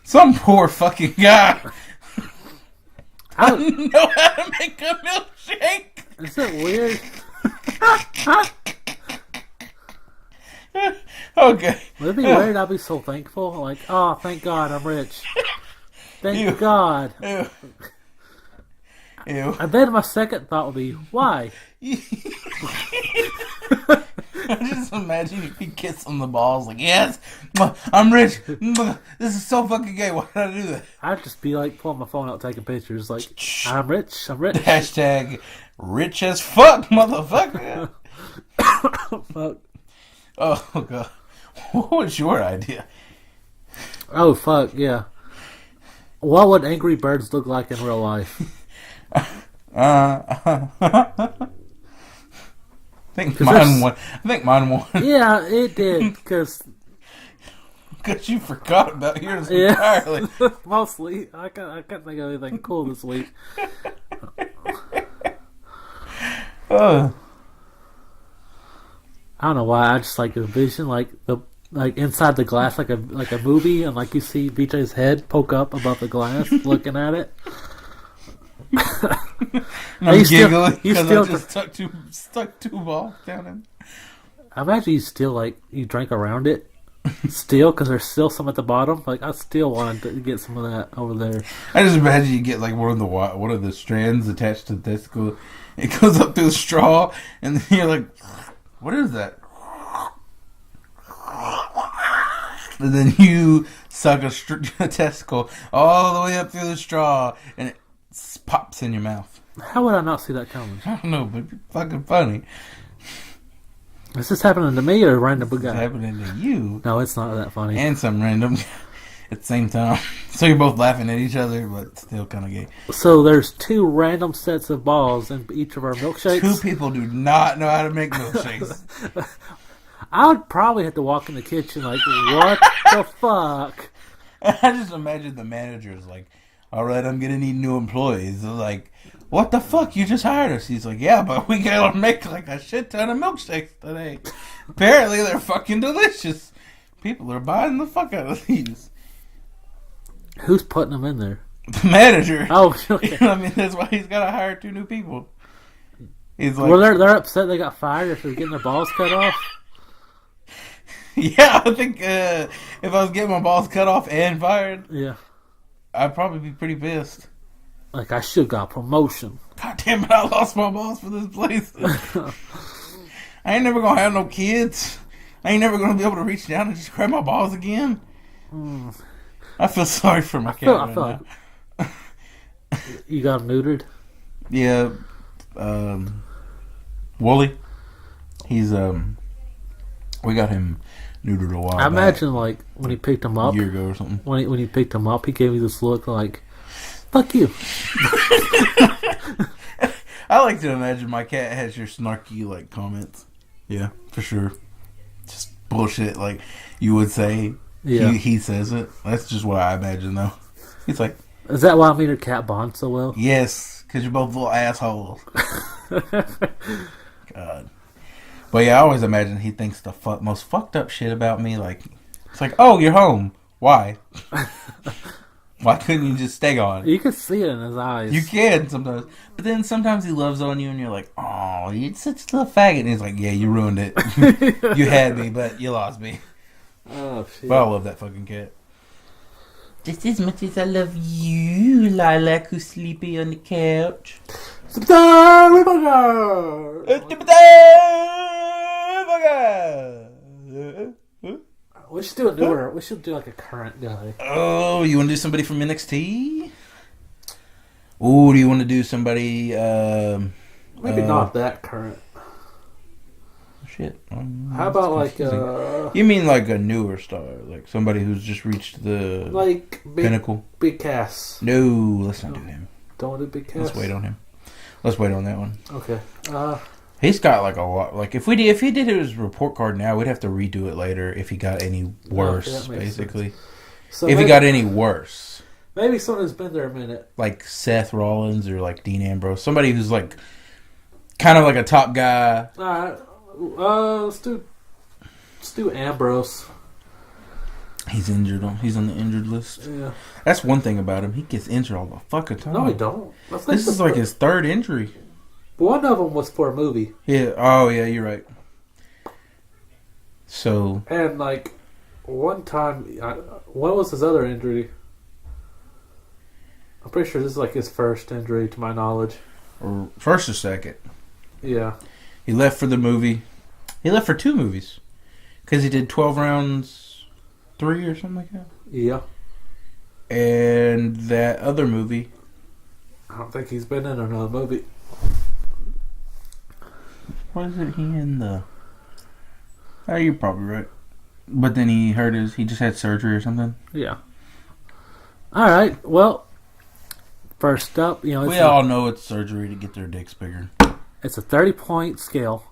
A: Some poor fucking guy. I don't know how to make a milkshake.
B: Is that weird?
A: Okay.
B: Would it be weird? I'd be so thankful. Like, oh, thank God I'm rich. Thank God.
A: Ew.
B: And then my second thought would be, why?
A: I just imagine if you kiss on the balls like, yes, I'm rich. This is so fucking gay. Why did I do that?
B: I'd just be like pulling my phone out, taking pictures. Like, I'm rich.
A: Hashtag rich as fuck, motherfucker.
B: Fuck.
A: Oh god. What was your idea?
B: Oh fuck yeah. What would angry birds look like in real life?
A: I think mine won.
B: Yeah, it did because
A: you forgot about yours entirely.
B: Mostly, I can't think of anything cool this week.
A: I
B: don't know why. I just like envision like the like inside the glass, like a movie, and like you see BJ's head poke up above the glass, looking at it.
A: And I'm giggling because I just stuck two balls down in.
B: I imagine you drank around it, still, because there's still some at the bottom. Like, I still wanted to get some of that over there.
A: I just imagine you get like one of the strands attached to the testicle. It goes up through the straw, and then you're like, "What is that?" And then you suck a testicle all the way up through the straw, and it pops in your mouth.
B: How would I not see that coming?
A: I don't know, but it's fucking funny.
B: Is this happening to me or a random guy?
A: It's happening to you.
B: No, it's not that funny.
A: And some random at the same time. So you're both laughing at each other, but still kind of gay.
B: So there's 2 random sets of balls in each of our milkshakes.
A: 2 people do not know how to make milkshakes.
B: I would probably have to walk in the kitchen like, what the fuck?
A: I just imagine the manager's like, all right, I'm going to need new employees. They're like, what the fuck? You just hired us. He's like, yeah, but we got to make like a shit ton of milkshakes today. Apparently, they're fucking delicious. People are buying the fuck out of these.
B: Who's putting them in there?
A: The manager.
B: Oh, okay.
A: You know what I mean? That's why he's got to hire 2 new people. He's like,
B: well, they're upset they got fired if they're getting their balls cut off.
A: Yeah, I think if I was getting my balls cut off and fired,
B: yeah,
A: I'd probably be pretty pissed.
B: Like, I should got promotion.
A: God damn it, I lost my balls for this place. I ain't never gonna have no kids. I ain't never gonna be able to reach down and just grab my balls again. I feel sorry for my cat right now.
B: Like you got him neutered?
A: Yeah, Wooly. He's we got him neutered a while
B: I imagine like when he picked him up
A: a year ago or something.
B: When he picked him up, he gave me this look like, "Fuck you."
A: I like to imagine my cat has your snarky like comments. Yeah, for sure. Just bullshit like you would say.
B: Yeah,
A: he says it. That's just what I imagine though. He's like,
B: is that why me and your cat bond so well?
A: Yes, because you're both little assholes. God. But yeah, I always imagine he thinks the most fucked up shit about me. Like, it's like, oh, you're home. Why? Why couldn't you just stay gone?
B: You can see it in his eyes.
A: You can sometimes. But then sometimes he loves on you and you're like, oh, you're such a little faggot. And he's like, yeah, you ruined it. You had me, but you lost me.
B: Oh, shit.
A: But I love that fucking cat. Just as much as I love you, Lilac, who's sleepy on the couch.
B: We should do a newer. We should do like a current guy.
A: Oh, you want to do somebody from NXT? Oh, do you want to do somebody?
B: Maybe not that current.
A: Shit.
B: How about like
A: you mean like a newer star, like somebody who's just reached the pinnacle?
B: Big Cass.
A: No, let's not do him.
B: Don't do Big Cass.
A: Let's wait on him. Let's wait on that one.
B: Okay.
A: He's got like a lot. Like if he did his report card now, we'd have to redo it later if he got any worse. Okay, basically, so if he got any worse,
B: maybe someone who's been there a minute,
A: like Seth Rollins or like Dean Ambrose, somebody who's like kind of like a top guy.
B: All right. Let's do Ambrose.
A: He's injured. He's on the injured list.
B: Yeah.
A: That's one thing about him. He gets injured all the fucking time.
B: No, he don't.
A: This is like his 3rd injury.
B: One of them was for a movie.
A: Yeah. Oh, yeah. You're right. So.
B: And like one time, what was his other injury? I'm pretty sure this is like his 1st injury, to my knowledge.
A: Or 1st or 2nd.
B: Yeah.
A: He left for the movie. He left for 2 movies. Because he did 12 rounds 3 or something like that.
B: Yeah.
A: And that other movie.
B: I don't think he's been in another movie.
A: What is it he in the... Oh, you're probably right. But then he just had surgery or something.
B: Yeah. Alright, well, first up, we
A: all know it's surgery to get their dicks bigger.
B: It's a 30-point scale.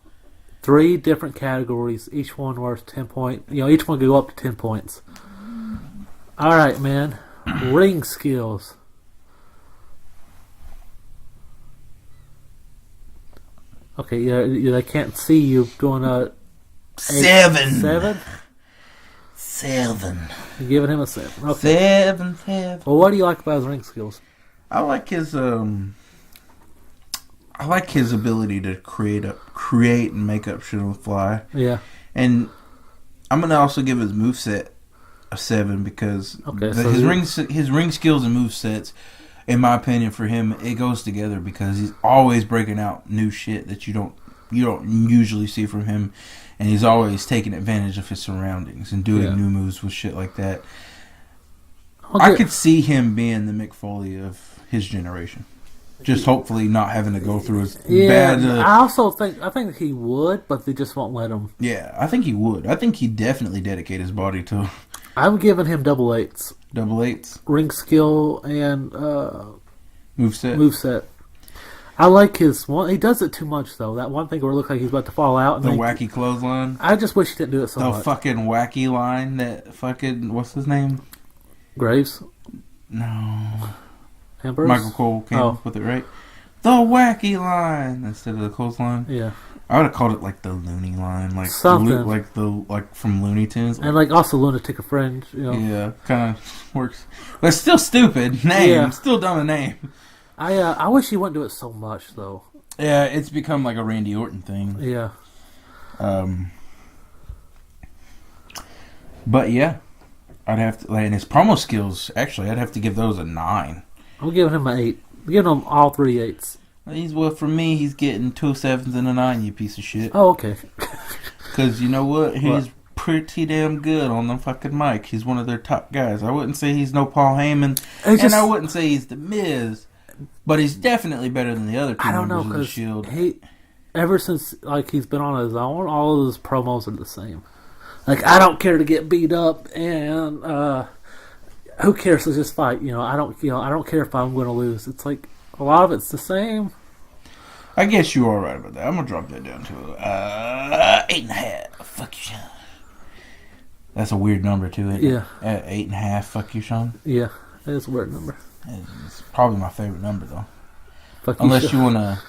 B: 3 different categories, each one worth 10 points. Each one could go up to 10 points. All right, man. Ring skills. Okay, yeah, they can't see you doing a
A: 7.
B: 7?
A: 7.
B: You're giving him a 7. Okay.
A: 7, 7.
B: Well, what do you like about his ring skills?
A: I like his ability to create and make up shit on the fly.
B: Yeah.
A: And I'm gonna also give his moveset a 7 because his ring skills and movesets, in my opinion, for him, it goes together because he's always breaking out new shit that you don't usually see from him, and he's always taking advantage of his surroundings and doing new moves with shit like that. I could see him being the Mick Foley of his generation. Just hopefully not having to go through as bad.
B: I think he would, but they just won't let him.
A: Yeah, I think he would. I think he'd definitely dedicate his body to.
B: I'm giving him double 8s.
A: Double 8s?
B: Ring skill and
A: moveset.
B: I like his one. He does it too much though. That one thing where it looks like he's about to fall out. And
A: the wacky clothesline.
B: I just wish he didn't do it so much.
A: The fucking wacky line. That fucking what's his name?
B: Graves.
A: No.
B: Ambrose?
A: Michael Cole came up with it, right? The wacky line instead of the clothesline.
B: Yeah.
A: I would have called it like the loony line, like
B: something
A: like from Looney Tunes,
B: and like also Lunatic of Fringe. You know.
A: Yeah, kind of works. But it's still stupid name. Yeah. Still dumb a name.
B: I wish he wouldn't do it so much though.
A: Yeah, it's become like a Randy Orton thing.
B: Yeah.
A: But yeah, I'd have to. And his promo skills, actually, I'd have to give those a 9.
B: I'm giving him an 8. I'm giving him all 3 8s.
A: For me, he's getting 2 7s and a 9. You piece of shit.
B: Oh, okay.
A: Because you know what? He's pretty damn good on the fucking mic. He's one of their top guys. I wouldn't say he's no Paul Heyman, and I wouldn't say he's the Miz, but he's definitely better than the other two members of the Shield.
B: Ever since he's been on his own, all of his promos are the same. Like, I don't care to get beat up, and who cares to just fight? I don't care if I'm going to lose. It's like a lot of it's the same.
A: I guess you are right about that. I'm gonna drop that down to 8.5. Fuck you, Sean. That's a weird number too, isn't it? Yeah. 8.5. Fuck you, Sean.
B: Yeah, that is a weird number.
A: It's probably my favorite number though.
B: Fuck
A: Unless you wanna.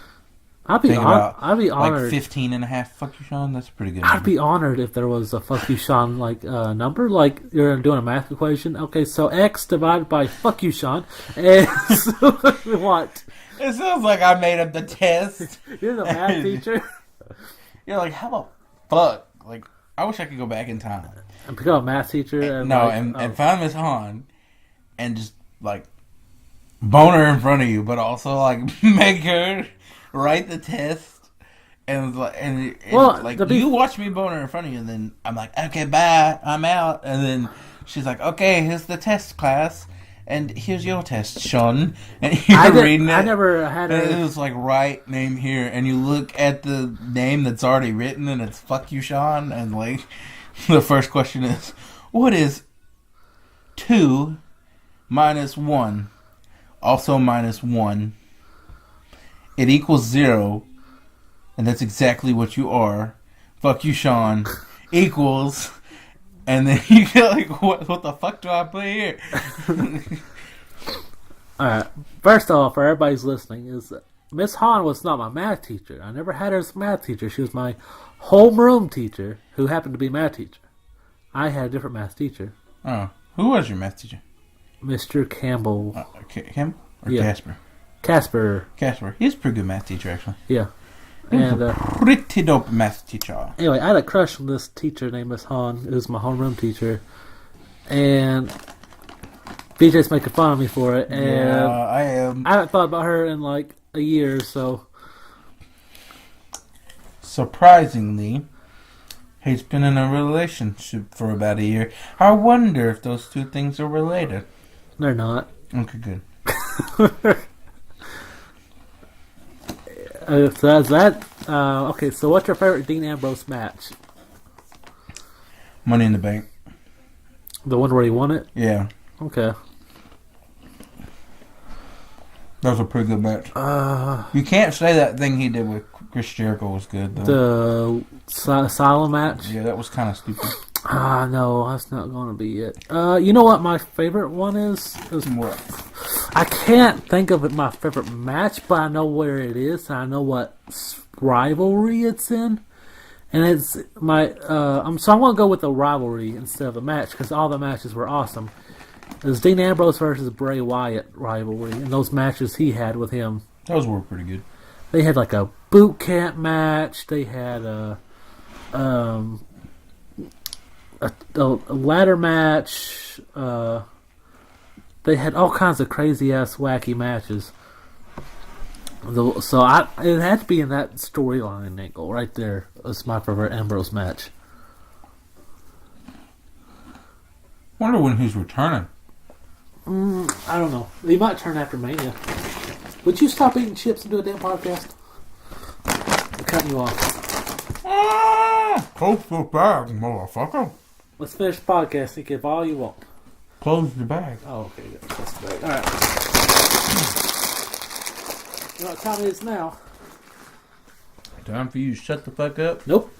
B: I'd be honored.
A: Like 15.5. Fuck you, Sean. That's a pretty good.
B: I'd be honored if there was a fuck you, Sean number. Like you're doing a math equation. Okay, so X divided by fuck you, Sean is what?
A: It sounds like I made up the test.
B: You're the math teacher.
A: You're like, how about fuck? Like, I wish I could go back in time
B: and become a math teacher.
A: And find Miss Han and just like bone her in front of you, but also like make her write the test. And you watch me bone her in front of you, and then I'm like, okay, bye, I'm out. And then she's like, okay, here's the test, class. And here's your test, Sean. And you're reading it.
B: I never had
A: it. It was like, right name here. And you look at the name that's already written, and it's fuck you, Sean. And like, the first question is, what is 2 minus 1? Also minus 1. It equals 0. And that's exactly what you are. Fuck you, Sean. Equals... And then you get like, what the fuck do I put here?
B: Alright. First off, for everybody's listening, is Miss Han was not my math teacher. I never had her as a math teacher. She was my homeroom teacher who happened to be a math teacher. I had a different math teacher.
A: Oh. Who was your math teacher?
B: Mr. Campbell.
A: Campbell? Or Casper?
B: Casper.
A: He's a pretty good math teacher, actually.
B: Yeah. And
A: pretty dope math teacher.
B: Anyway, I had a crush on this teacher named Miss Han, who was my homeroom teacher, and BJ's making fun of me for it. And
A: yeah, I am.
B: I haven't thought about her in like a year or so.
A: Surprisingly, he's been in a relationship for about a year. I wonder if those two things are related.
B: They're not.
A: Okay, good.
B: So that's that. Okay, so what's your favorite Dean Ambrose match?
A: Money in the Bank.
B: The one where he won it?
A: Yeah.
B: Okay.
A: That was a pretty good match. You can't say that thing he did with Chris Jericho was good, though.
B: The Asylum match?
A: Yeah, that was kind of stupid.
B: No, that's not going to be it. You know what my favorite one is?
A: What?
B: I can't think of it, my favorite match, but I know where it is, and I know what rivalry it's in. And it's my I'm going to go with the rivalry instead of a match because all the matches were awesome. It was Dean Ambrose versus Bray Wyatt rivalry, and those matches he had with him.
A: Those were pretty good.
B: They had like a boot camp match. They had a ladder match. They had all kinds of crazy ass wacky matches. So it had to be in that storyline angle right there. It's my favorite Ambrose match.
A: Wonder when he's returning.
B: I don't know. He might turn after Mania. Would you stop eating chips and do a damn podcast? I'm cutting you off.
A: Close the bag, motherfucker.
B: Let's finish the podcast and give all you want.
A: Close the bag.
B: Oh, okay. Good. Close the bag. All right. You know what time it is now?
A: Time for you to shut the fuck up.
B: Nope.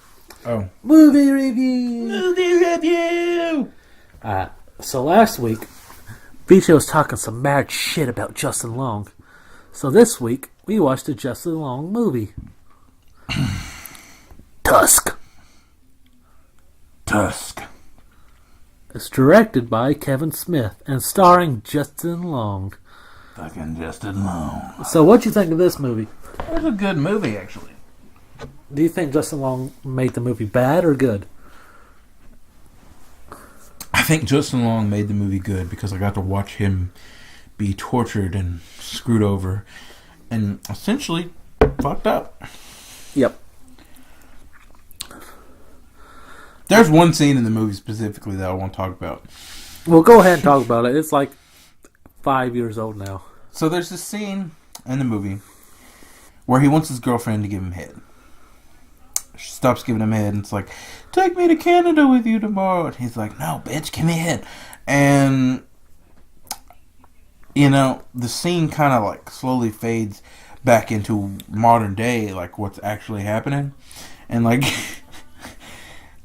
A: Oh.
B: Movie review.
A: Movie review.
B: Alright. So last week, BJ was talking some mad shit about Justin Long. So this week, we watched a Justin Long movie. Tusk.
A: Tusk.
B: It's directed by Kevin Smith and starring Justin Long.
A: Fucking Justin Long.
B: So what'd you think of this movie?
A: It was a good movie, actually.
B: Do you think Justin Long made the movie bad or good?
A: I think Justin Long made the movie good because I got to watch him be tortured and screwed over and essentially fucked up.
B: Yep.
A: There's one scene in the movie specifically that I want to talk about.
B: Well, go ahead and talk about it. It's like 5 years old now.
A: So there's this scene in the movie where he wants his girlfriend to give him head. She stops giving him head and it's like, take me to Canada with you tomorrow. And he's like, no, bitch, give me head. And, you know, the scene kind of like slowly fades back into modern day, like what's actually happening. And like,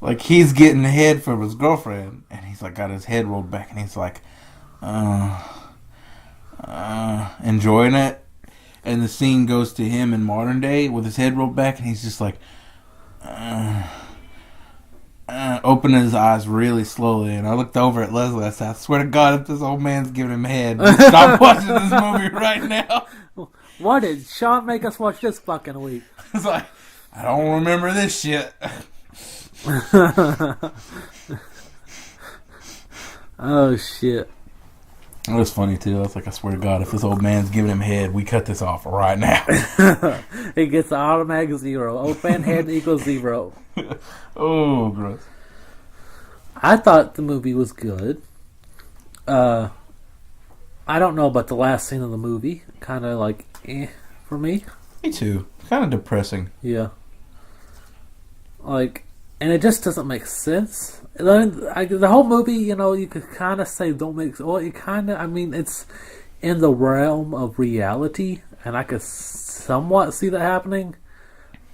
A: like he's getting head from his girlfriend and he's like got his head rolled back and he's like, enjoying it. And the scene goes to him in modern day with his head rolled back and he's just like, opening his eyes really slowly. And I looked over at Leslie. I said, I swear to God, if this old man's giving him head, stop watching this movie right now.
B: Why did Sean make us watch this fucking week?
A: It's like, I don't remember this shit.
B: Oh shit.
A: It was funny too. I was like, I swear to God, if this old man's giving him head, we cut this off right now.
B: He gets an automatic 0. Old man head equals 0.
A: Oh, gross.
B: I thought the movie was good. I don't know about the last scene of the movie. Kind of like, for me.
A: Me too. Kind of depressing.
B: Yeah. Like, and it just doesn't make sense. The whole movie, you know, you could kind of say don't make. Well, it kind of. I mean, it's in the realm of reality, and I could somewhat see that happening.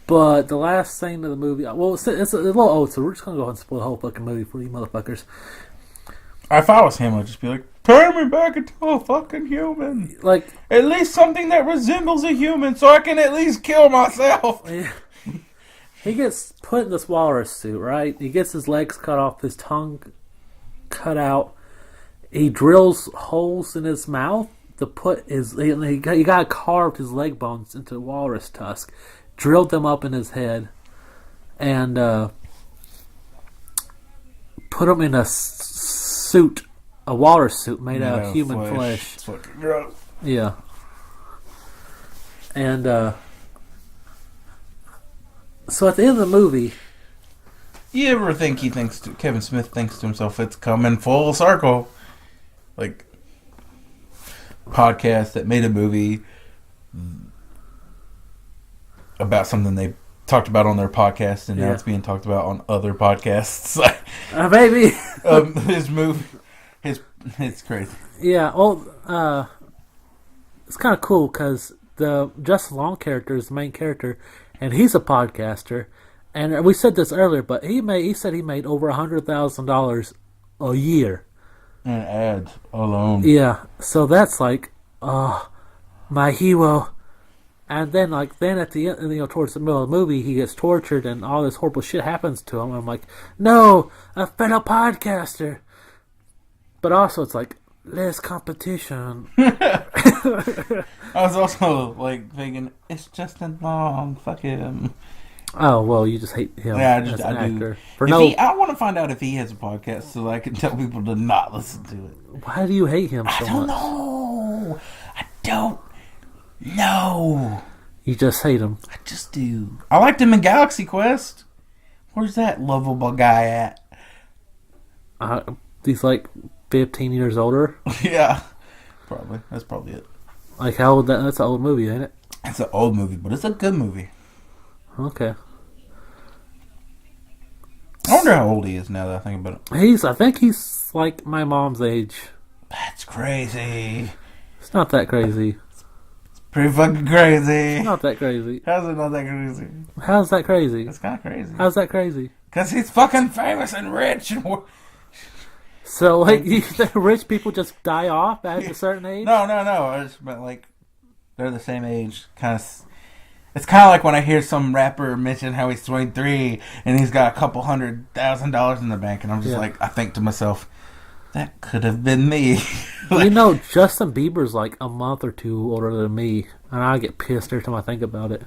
B: But the last scene of the movie, well, it's a little old, so we're just gonna go ahead and spoil the whole fucking movie for you motherfuckers.
A: If I was him, I'd just be like, turn me back into a fucking human.
B: Like,
A: at least something that resembles a human, so I can at least kill myself.
B: Yeah. He gets put in this walrus suit, right? He gets his legs cut off, his tongue cut out. He drills holes in his mouth to put his... He got carved his leg bones into walrus tusk, drilled them up in his head, and put him in a suit, a walrus suit made out of human flesh.
A: It's fucking gross.
B: Yeah. And, so at the end of the movie...
A: You ever think Kevin Smith thinks to himself, it's coming full circle? Like, podcast that made a movie about something they talked about on their podcast, and now it's being talked about on other podcasts.
B: Maybe.
A: His movie, it's crazy.
B: Yeah, well, it's kind of cool because the Justin Long character is the main character, and he's a podcaster. And we said this earlier, but he said he made over $100,000 a year.
A: And ads alone.
B: Yeah, so that's like, my hero, And then, then at the end, towards the middle of the movie, he gets tortured and all this horrible shit happens to him. And I'm like, no, a fellow podcaster. But also, it's like, less competition.
A: I was also thinking, it's Justin Long, fuck him.
B: Oh, well, you just hate him as an actor.
A: I want to find out if he has a podcast so I can tell people to not listen to it.
B: Why do you hate him so much?
A: I don't know.
B: You just hate him.
A: I just do. I liked him in Galaxy Quest. Where's that lovable guy at?
B: He's 15 years older.
A: Yeah, probably. That's probably it.
B: How old that's an old movie, ain't it?
A: It's an old movie, but it's a good movie.
B: Okay.
A: I wonder how old he is now that I think about it.
B: I think he's like my mom's age.
A: That's crazy.
B: It's not that crazy.
A: It's pretty fucking crazy.
B: It's not that crazy.
A: How's it not that crazy?
B: How's that crazy?
A: It's kind of crazy.
B: How's that crazy?
A: Because he's fucking famous and rich.
B: So, you think rich people just die off at a certain age?
A: No. I just meant, they're the same age. It's kind of like when I hear some rapper mention how he's 23 and he's got a couple $100,000 in the bank, and I'm just I think to myself, that could have been me.
B: Justin Bieber's a month or two older than me, and I get pissed every time I think about it.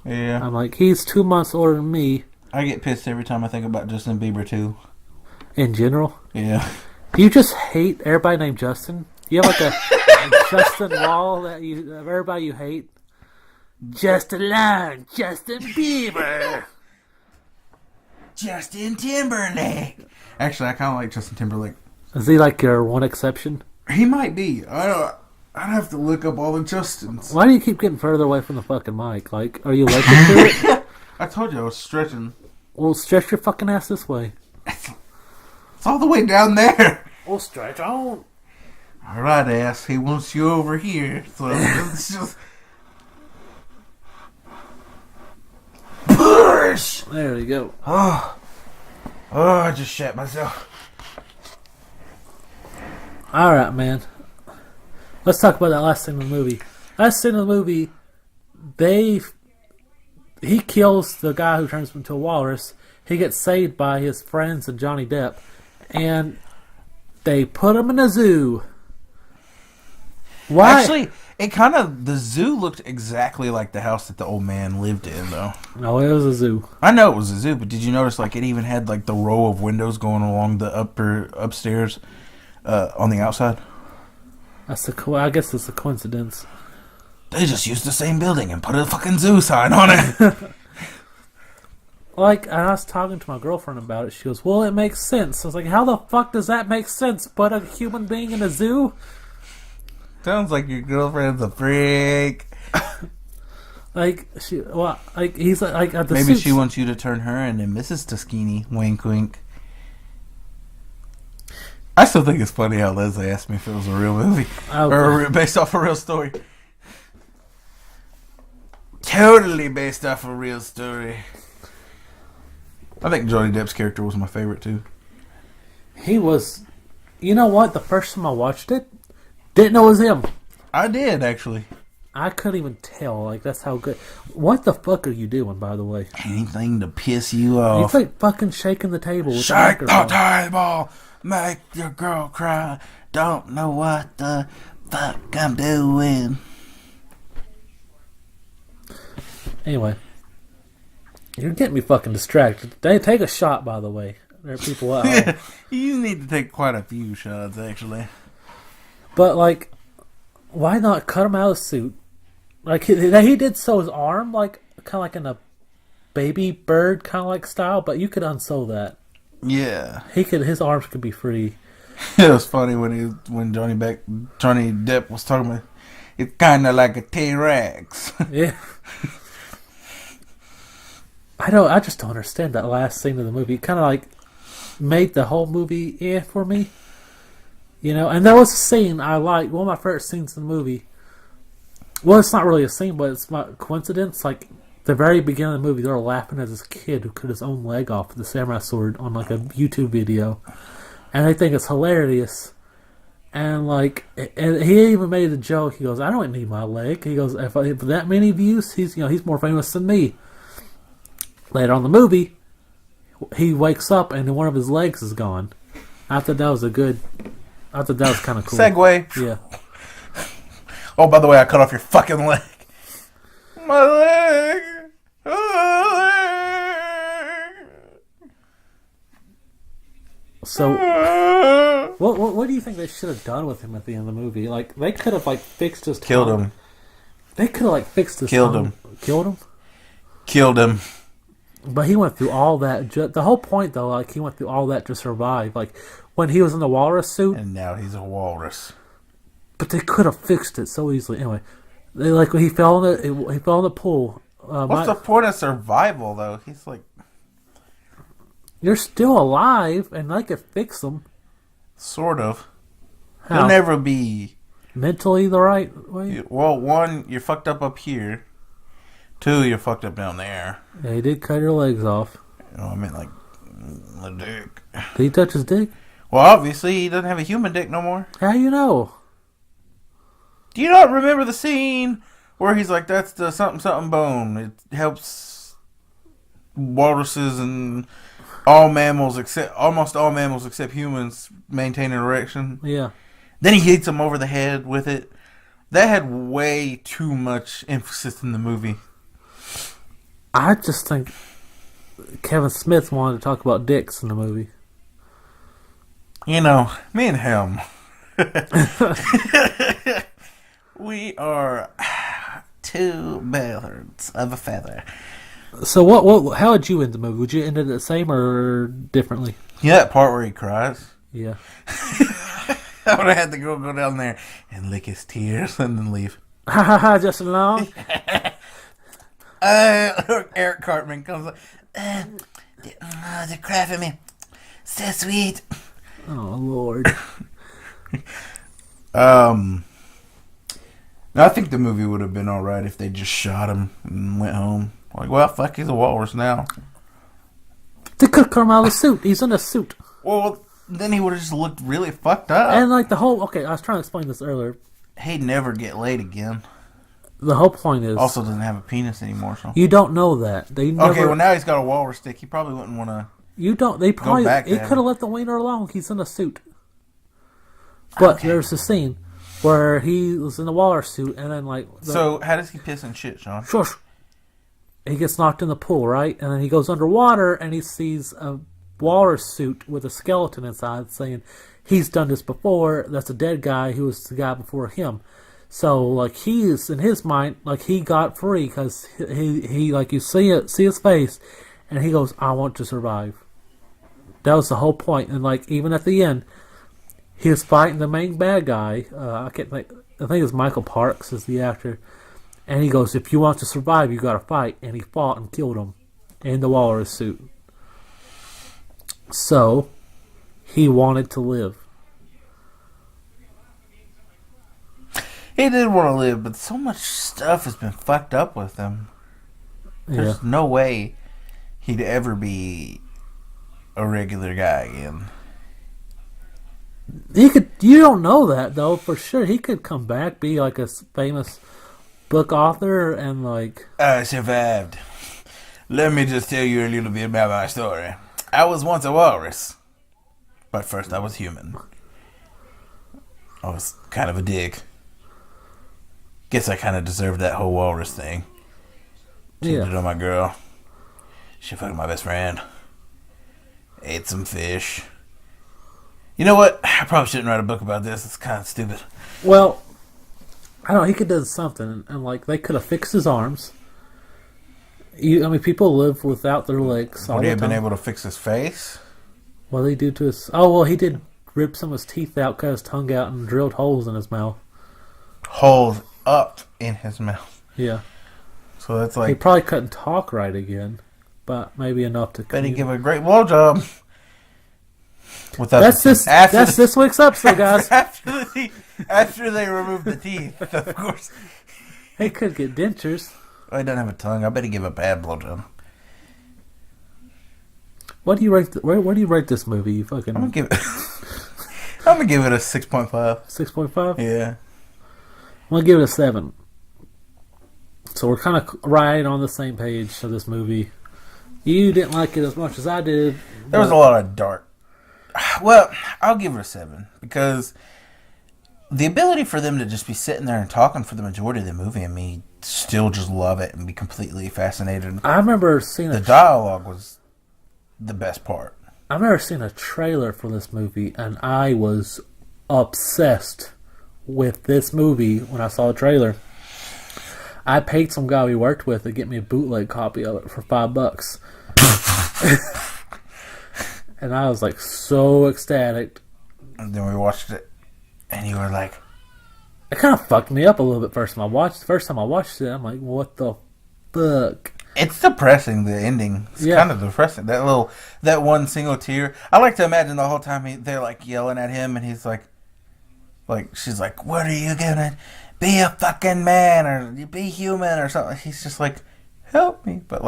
A: Yeah.
B: I'm like, he's 2 months older than me.
A: I get pissed every time I think about Justin Bieber, too.
B: In general?
A: Yeah.
B: Do you just hate everybody named Justin? You have a Justin wall of everybody you hate? Justin Long, Justin Bieber,
A: Justin Timberlake. Actually, I kind of like Justin Timberlake.
B: Is he your one exception?
A: He might be. I'd have to look up all the Justins.
B: Why do you keep getting further away from the fucking mic? Are you allergic to it?
A: I told you I was stretching.
B: Well, stretch your fucking ass this way.
A: It's all the way down there.
B: Well, stretch on.
A: All right, ass. He wants you over here. So it's just push.
B: There we go.
A: Oh, I just shat myself.
B: All right, man. Let's talk about that last scene in the movie. Last scene in the movie, he kills the guy who turns him into a walrus. He gets saved by his friends and Johnny Depp, and they put him in a zoo. Why?
A: Actually, the zoo looked exactly like the house that the old man lived in, though.
B: No, it was a zoo.
A: I know it was a zoo, but did you notice it even had the row of windows going along the upstairs on the outside?
B: I guess it's a coincidence.
A: They just used the same building and put a fucking zoo sign on it.
B: I was talking to my girlfriend about it. She goes, well, it makes sense. I was like, how the fuck does that make sense? Put a human being in a zoo?
A: Sounds like your girlfriend's a freak.
B: He's at the
A: Maybe she wants you to turn her into Mrs. Tuskini. Wink, wink. I still think it's funny how Leslie asked me if it was a real movie. Or based off a real story. Totally based off a real story. I think Johnny Depp's character was my favorite, too.
B: He was... You know what? The first time I watched it, didn't know it was him.
A: I did, actually.
B: I couldn't even tell. That's how good... What the fuck are you doing, by the way?
A: Anything to piss you off.
B: He's fucking shaking the table. With
A: Shake the table! Make your girl cry. Don't know what the fuck I'm doing.
B: Anyway. You're getting me fucking distracted. They take a shot, by the way. There are people at home.
A: You need to take quite a few shots, actually.
B: But, why not cut him out of the suit? He did sew his arm, kind of in a baby bird kind of style, but you could unsew that.
A: Yeah.
B: His arms could be free.
A: It was funny when Johnny Depp was talking about, it's kind of like a T-Rex.
B: Yeah. I just don't understand that last scene of the movie. It kind of made the whole movie for me. And there was a scene I liked. One of my favorite scenes in the movie. Well, it's not really a scene, but it's my coincidence. The very beginning of the movie, they were laughing at this kid who cut his own leg off with a samurai sword on a YouTube video. And I think it's hilarious. And like, and he even made a joke. He goes, "I don't need my leg." He goes, "If that many views, he's more famous than me." Later on in the movie, he wakes up and one of his legs is gone. I thought that was kind of cool.
A: Segue.
B: Yeah.
A: Oh, by the way, I cut off your fucking leg. My leg.
B: So, what do you think they should have done with him at the end of the movie? Like, they could have fixed his
A: Killed
B: tongue.
A: him.
B: They could have fixed his
A: Killed
B: tongue.
A: him.
B: Killed him.
A: Killed him.
B: But he went through all that. The whole point, though, he went through all that to survive. Like, when he was in the walrus suit.
A: And now he's a walrus.
B: But they could have fixed it so easily. Anyway, when he fell in the pool.
A: What's the point of survival, though? He's like...
B: You're still alive, and I could fix them.
A: Sort of.
B: How?
A: He'll never be...
B: Mentally the right way?
A: Well, one, you're fucked up here. Two, you're fucked up down there.
B: Yeah, he did cut your legs off.
A: I meant like the dick.
B: Did he touch his dick?
A: Well, obviously, he doesn't have a human dick no more.
B: How you know?
A: Do you not remember the scene where he's like, that's the something something bone? It helps walruses and almost all mammals except humans maintain an erection.
B: Yeah.
A: Then he hits him over the head with it. That had way too much emphasis in the movie.
B: I just think Kevin Smith wanted to talk about dicks in the movie.
A: You know, me and him. We are two birds of a feather.
B: So what? How would you end the movie? Would you end it the same or differently?
A: Yeah, that part where he cries.
B: Yeah.
A: I would have had the girl go down there and lick his tears and then leave.
B: Ha ha ha! Just along.
A: Eric Cartman comes like, they're crying for me. So sweet.
B: Oh Lord.
A: I think the movie would have been alright if they just shot him and went home. Like, well, fuck, he's a walrus now.
B: They could come out of the suit. He's in a suit.
A: Well, then he would have just looked really fucked up.
B: And the whole... Okay, I was trying to explain this earlier.
A: He'd never get laid again.
B: The whole point is...
A: Also doesn't have a penis anymore, so...
B: You don't know that. They never...
A: Okay, well, now he's got a walrus dick. He probably wouldn't want to...
B: You don't... They probably... He could have let the wiener alone. He's in a suit. But okay. There's a scene where he was in the walrus suit, and then,
A: So, how does he piss and shit, Sean?
B: Shush! He gets knocked in the pool, right? And then he goes underwater, and he sees a walrus suit with a skeleton inside saying, he's done this before. That's a dead guy who was the guy before him. So, he's, in his mind, he got free because he you see his face, and he goes, I want to survive. That was the whole point. And, even at the end, he was fighting the main bad guy. I think it's Michael Parks is the actor. And he goes, if you want to survive, you got to fight. And he fought and killed him in the walrus suit. So, he wanted to live.
A: He did want to live, but so much stuff has been fucked up with him. There's no way he'd ever be a regular guy again.
B: You don't know that, though, for sure. He could come back, be a famous book author, and
A: I survived. Let me just tell you a little bit about my story. I was once a walrus, but first I was human. I was kind of a dick. Guess I kind of deserved that whole walrus thing. Cheated on my girl. She fucked my best friend. Ate some fish. You know what? I probably shouldn't write a book about this. It's kind of stupid.
B: Well, I don't know. He could have done something, and they could have fixed his arms. People live without their legs.
A: Would he have been able to fix his face?
B: What did he do to his? Oh well, he did rip some of his teeth out, cut his tongue out, and drilled holes in his mouth.
A: Holes up in his mouth.
B: Yeah.
A: So that's
B: he probably couldn't talk right again, but maybe enough to.
A: Bet he'd give a great blowjob.
B: That's this week's episode, guys.
A: After they remove the teeth, of course.
B: He could get dentures.
A: Oh, he doesn't have a tongue. I bet he'd give a bad blowjob.
B: What do you rate? Where do you rate this movie? You fucking.
A: I'm gonna give it. I'm gonna give it a 6.5.
B: 6.5?
A: Yeah.
B: I'm going to give it a 7. So we're kind of right on the same page of this movie. You didn't like it as much as I did.
A: There was a lot of dark. Well, I'll give it a 7 because the ability for them to just be sitting there and talking for the majority of the movie and me still just love it and be completely fascinated.
B: I remember seeing
A: the dialogue was the best part.
B: I remember seeing a trailer for this movie and I was obsessed with this movie when I saw the trailer. I paid some guy we worked with to get me a bootleg copy of it for $5. And I was like so ecstatic.
A: And then we watched it, and you were like,
B: it kind of fucked me up a little bit first time I watched it. I'm like, what the fuck?
A: It's depressing, the ending. It's kind of depressing. That one single tear. I like to imagine the whole time they're like yelling at him, and he's like, she's like, what are you gonna, be a fucking man, or be human, or something. He's just like, help me. But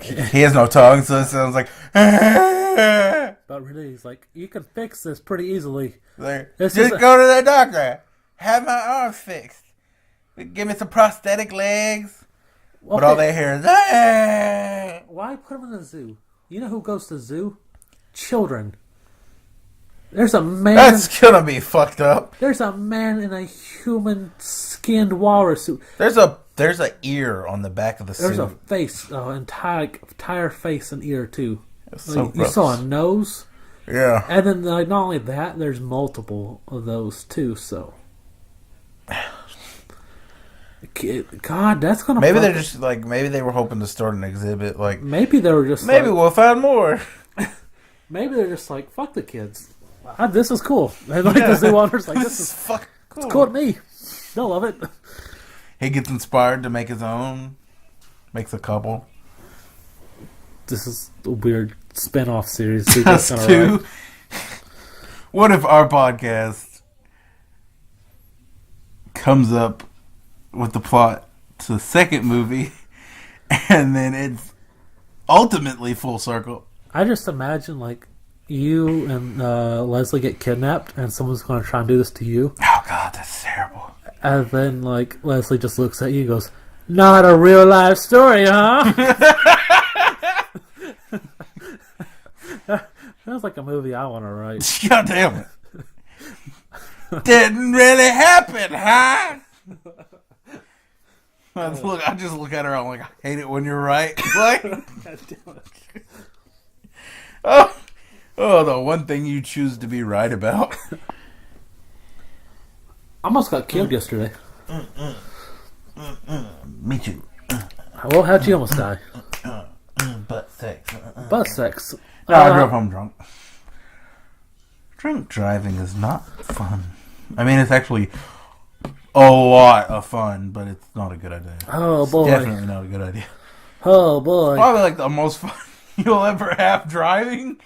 A: he has no tongue, so it sounds like,
B: but really, he's like, you can fix this pretty easily.
A: Like, just go to the doctor. Have my arms fixed. Give me some prosthetic legs. Okay. But all they hear is,
B: why put them in the zoo? You know who goes to the zoo? Children. There's a man.
A: That's gonna be fucked up.
B: There's a man in a human skinned walrus suit.
A: There's a ear on the back of the suit.
B: There's a face, entire face and ear too.
A: So
B: you saw a nose.
A: Yeah.
B: And then not only that, there's multiple of those too. So, God, that's gonna.
A: Maybe they're just like maybe they were hoping to start an exhibit. Like
B: maybe they were just.
A: Maybe we'll find more.
B: Maybe they're just like, fuck the kids. This is cool. They like the zoo owners. Like this is
A: fucking cool.
B: It's cool to me. They'll love it.
A: He gets inspired to make his own. Makes a couple.
B: This is a weird spin-off series.
A: Tusk 2. What if our podcast comes up with the plot to the second movie, and then it's ultimately full circle?
B: I just imagine like you and Leslie get kidnapped, and someone's going to try and do this to you.
A: Oh God, that's terrible.
B: And then like Leslie just looks at you and goes, "Not a real life story, huh?" Sounds like a movie I want to write.
A: God damn it. Didn't really happen, huh? I just look at her, I'm like, I hate it when you're right. Like, oh, the one thing you choose to be right about.
B: I almost got killed yesterday.
A: Me too.
B: Well, how'd you almost die?
A: Butt sex.
B: Butt sex.
A: No, I drove home drunk. Drink driving is not fun. I mean, it's actually a lot of fun, but it's not a good idea.
B: Oh, boy.
A: It's definitely not a good idea.
B: Oh, boy.
A: Probably like the most fun you'll ever have driving,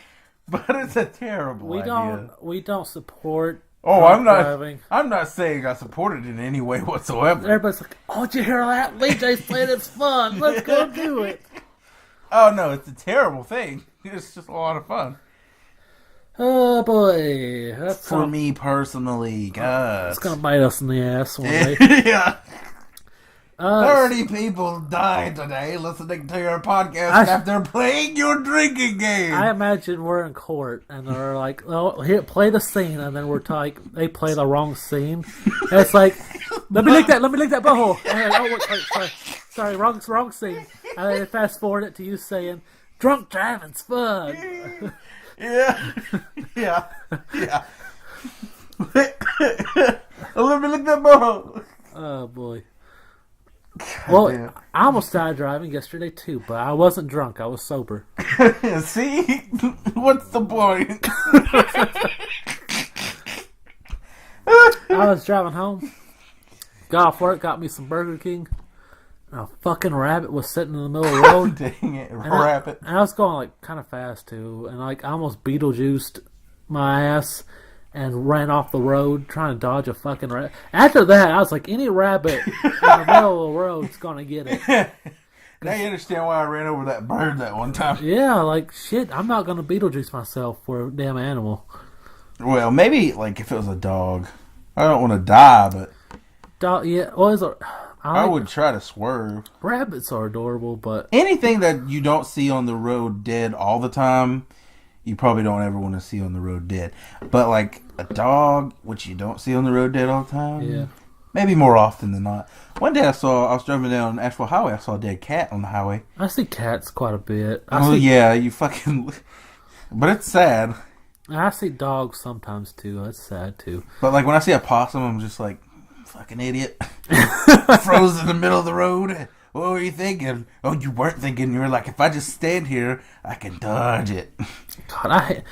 A: but it's a terrible idea.
B: We don't support
A: driving. I'm not saying I support it in any way whatsoever.
B: Everybody's like, oh, did you hear that? DJ's playing, it's fun. Let's go do it.
A: Oh, no, it's a terrible thing. It's just a lot of fun.
B: Oh, boy. That's
A: for me personally, God.
B: It's going to bite us in the ass one day.
A: Yeah. 30 people died today listening to your podcast after playing your drinking game.
B: I imagine we're in court and they're like, "Oh, here, play the scene," and then we're like, they play the wrong scene. And it's like, let me lick that butthole. Like, sorry, wrong scene. And then they fast forward it to you saying, "Drunk driving's fun."
A: Yeah. Let me lick that butthole.
B: Oh boy. Well, I almost died driving yesterday too, but I wasn't drunk. I was sober.
A: See? What's the point?
B: I was driving home. Got off work, got me some Burger King. And a fucking rabbit was sitting in the middle of the road.
A: Dang it, rabbit.
B: And I was going like kind of fast too. And like I almost Beetlejuiced my ass and ran off the road trying to dodge a fucking rabbit. After that, I was like, any rabbit in the middle of the road is going to get it.
A: Now you understand why I ran over that bird that one time.
B: Yeah, like, shit, I'm not going to Beetlejuice myself for a damn animal.
A: Well, maybe like if it was a dog. I don't want to die, but
B: Dog, yeah. Well,
A: I would try to swerve.
B: rabbits are adorable, but
A: Anything that you don't see on the road dead all the time, you probably don't ever want to see on the road dead. But like a dog, which you don't see on the road dead all the time,
B: yeah.
A: maybe more often than not. One day I was driving down Asheville Highway, I saw a dead cat on the highway.
B: I see cats quite a bit.
A: Yeah, you fucking... But it's sad.
B: I see dogs sometimes too. That's sad too.
A: But like when I see a possum, I'm just like, fucking idiot. Froze in the middle of the road. What were you thinking? Oh, you weren't thinking. You were like, if I just stand here, I can dodge it.
B: God, I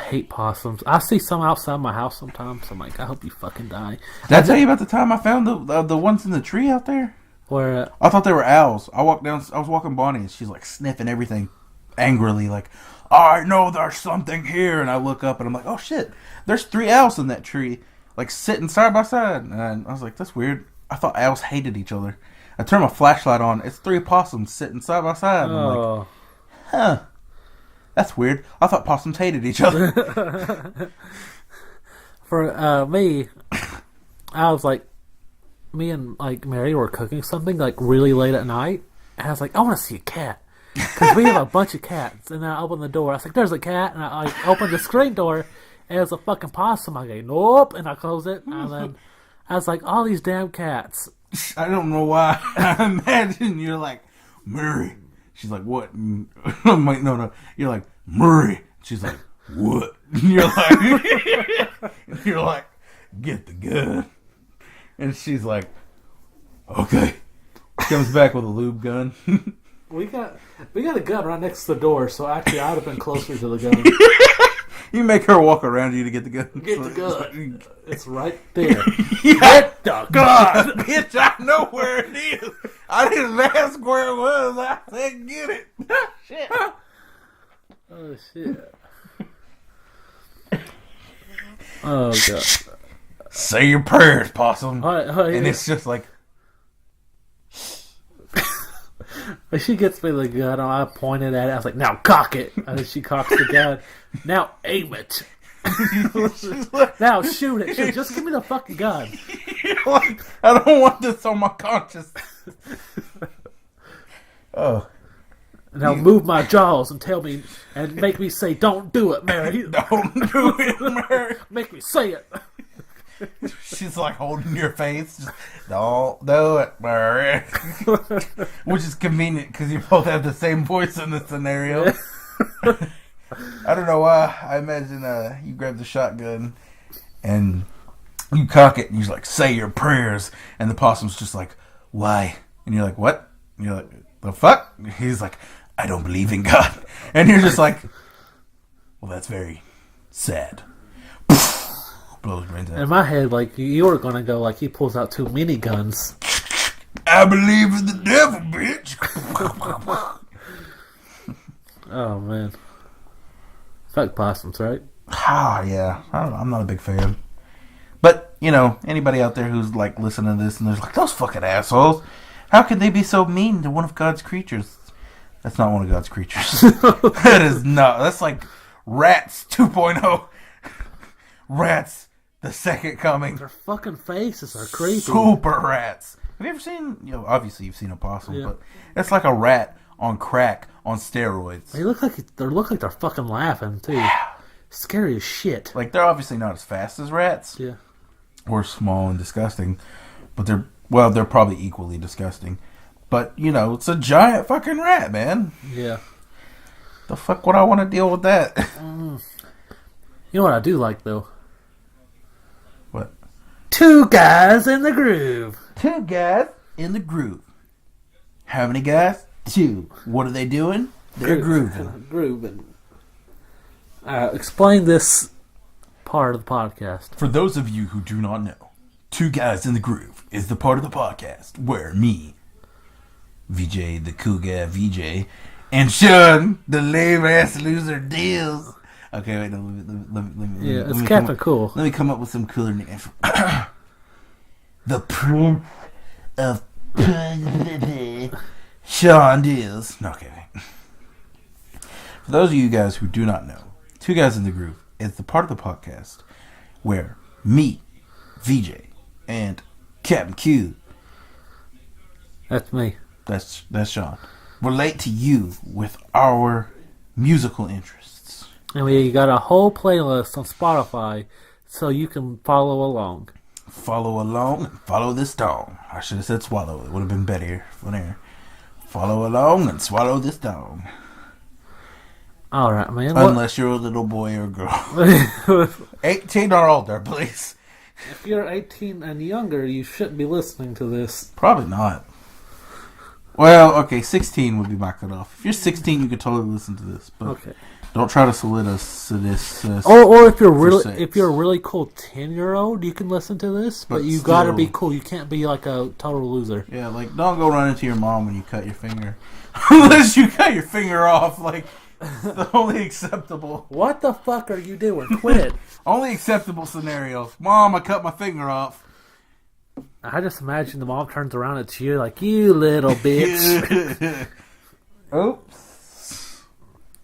B: hate possums. I see some outside my house sometimes. I'm like, I hope you fucking die.
A: Did I tell you about the time I found the ones in the tree out there?
B: Where
A: I thought they were owls. I was walking Bonnie, and she's like sniffing everything angrily, like, I know there's something here. And I look up, and I'm like, oh shit, there's 3 owls in that tree, like sitting side by side. And I was like, that's weird. I thought owls hated each other. I turned my flashlight on. It's 3 possums sitting side by side. And I'm like, huh, that's weird. I thought possums hated each other.
B: For me, I was like, me and like Mary were cooking something like really late at night, and I was like, I want to see a cat because we have a bunch of cats. And then I opened the door. I was like, there's a cat, and I like opened the screen door, and it was a fucking possum. I go, nope, and I closed it, and then I was like, all these damn cats.
A: I don't know why. I imagine you're like, Murray. She's like, what? And I'm like, no. You're like, Murray. She's like, what? And you're like, get the gun. And she's like, okay. Comes back with a lube gun.
B: We got a gun right next to the door, so actually I'd have been closer to the gun.
A: You make her walk around you to get the gun.
B: Get the gun. It's right there.
A: Yeah.
B: Get the gun.
A: Bitch, I know where it is. I didn't ask where it was. I said get it. Shit.
B: Oh, shit. Oh, God.
A: Say your prayers, possum.
B: Yeah.
A: And it's just like...
B: When she gets me the gun, I pointed at it. I was like, now cock it. And then she cocks the gun. Now aim it. Now shoot it. Just give me the fucking gun.
A: Like, I don't want this on my conscience. Oh.
B: Now move my jaws and tell me, and make me say, don't do it, Mary.
A: Don't do it, Mary.
B: Make me say it.
A: She's like holding your face. Just, don't do it, Mary. Which is convenient because you both have the same voice in the scenario. I don't know why. I imagine you grab the shotgun and you cock it and you're like, say your prayers. And the possum's just like, why? And you're like, what? And you're like, the fuck? He's like, I don't believe in God. And you're just like, well, that's very sad. Blows brains out.
B: In my head, like, you were going to go like he pulls out 2 miniguns.
A: I believe in the devil, bitch.
B: Oh, man. Fuck possums, right?
A: Ah, yeah. I'm not a big fan. But, you know, anybody out there who's, like, listening to this and there's like, those fucking assholes. How can they be so mean to one of God's creatures? That's not one of God's creatures. That is not. That's like Rats 2.0. Rats, the second coming.
B: Their fucking faces are creepy.
A: Super rats. Have you ever seen, you know, obviously you've seen a possum,
B: yeah.
A: But it's like a rat on crack on steroids.
B: They look like they're fucking laughing too. Scary as shit.
A: Like they're obviously not as fast as rats.
B: Yeah.
A: Or small and disgusting. But they're probably equally disgusting. But, you know, it's a giant fucking rat, man.
B: Yeah.
A: The fuck would I want to deal with that?
B: You know what I do like though?
A: What?
B: 2 guys in the groove.
A: 2 guys in the groove. How many guys? 2. What are they doing? They're grooving.
B: Grooving. Explain this part of the podcast.
A: For those of you who do not know, 2 Guys in the Groove is the part of the podcast where me, VJ, the cool guy VJ, and Sean, the lame ass loser deals. Okay, wait, no, let me
B: Yeah, it's Captain Cool.
A: Let me come up with some cooler names. The Prince of Sean Deals. No, okay. For those of you guys who do not know, 2 Guys in the Groove is the part of the podcast where me, VJ, and Captain Q,
B: That's me.
A: that's Sean, relate to you with our musical interests.
B: And we got a whole playlist on Spotify so you can follow along.
A: Follow along and follow this dog. I should have said swallow. It would have been better for there. Follow along and swallow this dog.
B: Alright, man.
A: Unless you're a little boy or girl. 18 or older, please.
B: If you're 18 and younger, you shouldn't be listening to this.
A: Probably not. Well, okay, 16 would be my cutoff. If you're 16, you could totally listen to this. But
B: Okay.
A: don't try to salute us to this.
B: Or if you're
A: six.
B: a really cool 10-year-old, you can listen to this. But you
A: still,
B: gotta be cool. You can't be like a total loser.
A: Yeah, like, don't go run into your mom when you cut your finger. Unless you cut your finger off, like, the only acceptable.
B: What the fuck are you doing? Quit.
A: Only acceptable scenario. Mom, I cut my finger off.
B: I just imagine the mom turns around at you like, you little bitch.
A: Oops.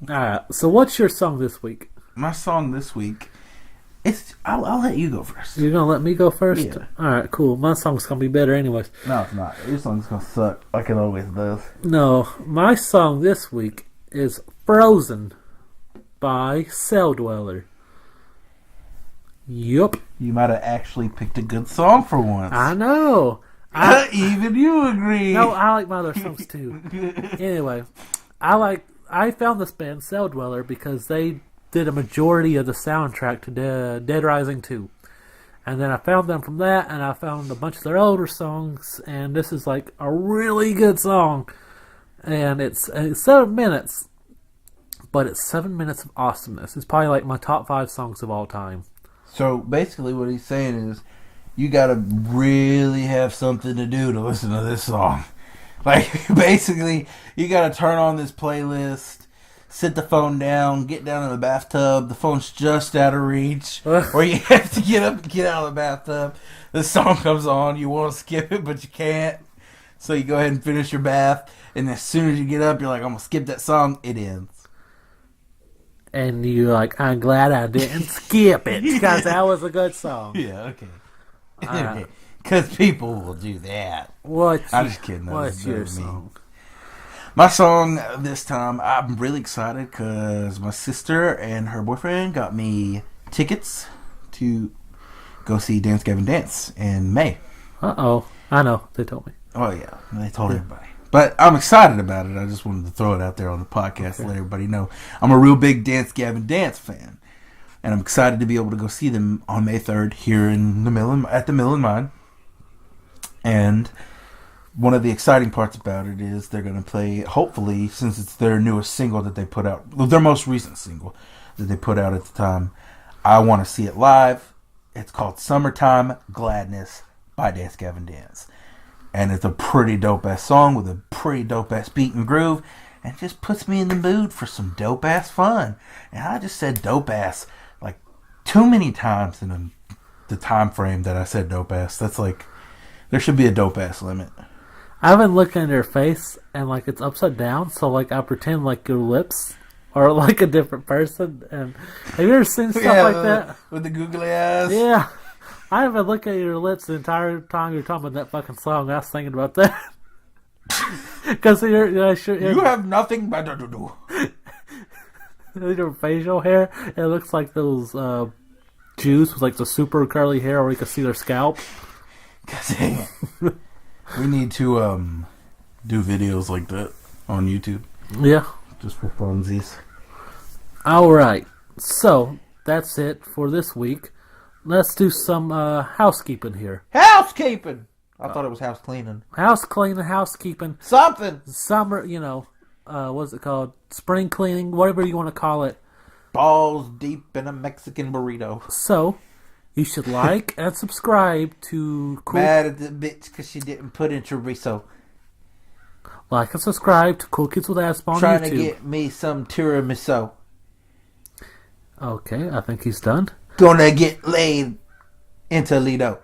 B: Alright, so what's your song this week?
A: My song this week, I'll let you go first.
B: You're gonna let me go first?
A: Yeah.
B: Alright, cool. My song's gonna be better anyways.
A: No, it's not. Your song's gonna suck like it always does.
B: No, my song this week is Frozen by Cell Dweller. Yup.
A: You might have actually picked a good song for once.
B: I know.
A: Even you agree.
B: No, I like my other songs too. Anyway, I found this band Cell Dweller because they did a majority of the soundtrack to Dead Rising 2. And then I found them from that, and I found a bunch of their older songs, and this is like a really good song. And it's 7 minutes, but it's 7 minutes of awesomeness. It's probably like my top 5 songs of all time.
A: So basically what he's saying is you gotta really have something to do to listen to this song. Like, basically, you gotta turn on this playlist, sit the phone down, get down in the bathtub, the phone's just out of reach, or you have to get up and get out of the bathtub, the song comes on, you want to skip it, but you can't, so you go ahead and finish your bath, and as soon as you get up, you're like, I'm gonna skip that song, it ends.
B: And you're like, I'm glad I didn't skip it, because that was a good song.
A: Yeah, okay. Because people will do that. I'm just kidding.
B: What's your song?
A: My song this time, I'm really excited because my sister and her boyfriend got me tickets to go see Dance Gavin Dance in May.
B: Uh-oh. I know. They told me.
A: Oh, yeah. They told everybody. But I'm excited about it. I just wanted to throw it out there on the podcast to let everybody know. I'm a real big Dance Gavin Dance fan. And I'm excited to be able to go see them on May 3rd here in the at the Mill and Mine. And one of the exciting parts about it is they're going to play, hopefully, since it's their newest single that they put out, their most recent single that they put out at the time, I want to see it live. It's called Summertime Gladness by Dance Gavin Dance. And it's a pretty dope-ass song with a pretty dope-ass beat and groove. And it just puts me in the mood for some dope-ass fun. And I just said dope-ass like too many times in the time frame that I said dope-ass. That's like, there should be a dope-ass limit.
B: I've been looking at your face, and like it's upside down, so like I pretend like your lips are like a different person. And have you ever seen stuff like that?
A: With the googly eyes?
B: Yeah. I haven't looked at your lips the entire time you're talking about that fucking song. I was thinking about that. Because
A: you have nothing better to do.
B: Your facial hair, it looks like those Jews with like the super curly hair where you can see their scalp.
A: We need to do videos like that on YouTube.
B: Yeah.
A: Just for funsies.
B: Alright. So, that's it for this week. Let's do some housekeeping here.
A: Housekeeping! I thought it was house cleaning.
B: House cleaning, housekeeping.
A: Something!
B: Summer, what's it called? Spring cleaning, whatever you want to call it.
A: Balls deep in a Mexican burrito.
B: So, you should like and subscribe to
A: Mad at the bitch because she didn't put in chorizo.
B: Like and subscribe to Cool Kids with Asp on
A: Trying
B: YouTube.
A: to get me some tiramisu.
B: Okay, I think he's done.
A: Gonna get laid in Toledo.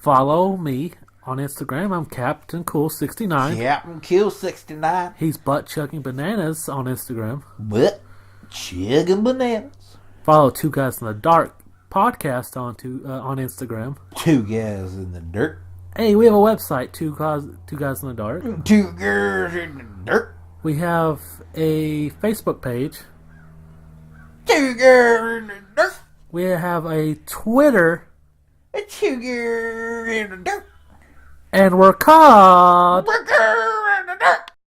B: Follow me on Instagram. I'm Captain Cool69.
A: Captain Cool69.
B: He's butt chugging bananas on Instagram.
A: But chugging bananas.
B: Follow Two Guys in the Dark podcast on Instagram.
A: 2 Guys in the Dirt.
B: Hey, we have a website, Two Guys in the Dark.
A: 2 Girls in the Dirt.
B: We have a Facebook page.
A: 2 Girls in the Dirt.
B: We have a Twitter.
A: 2 Girls in the Dirt.
B: And we're called...
A: We're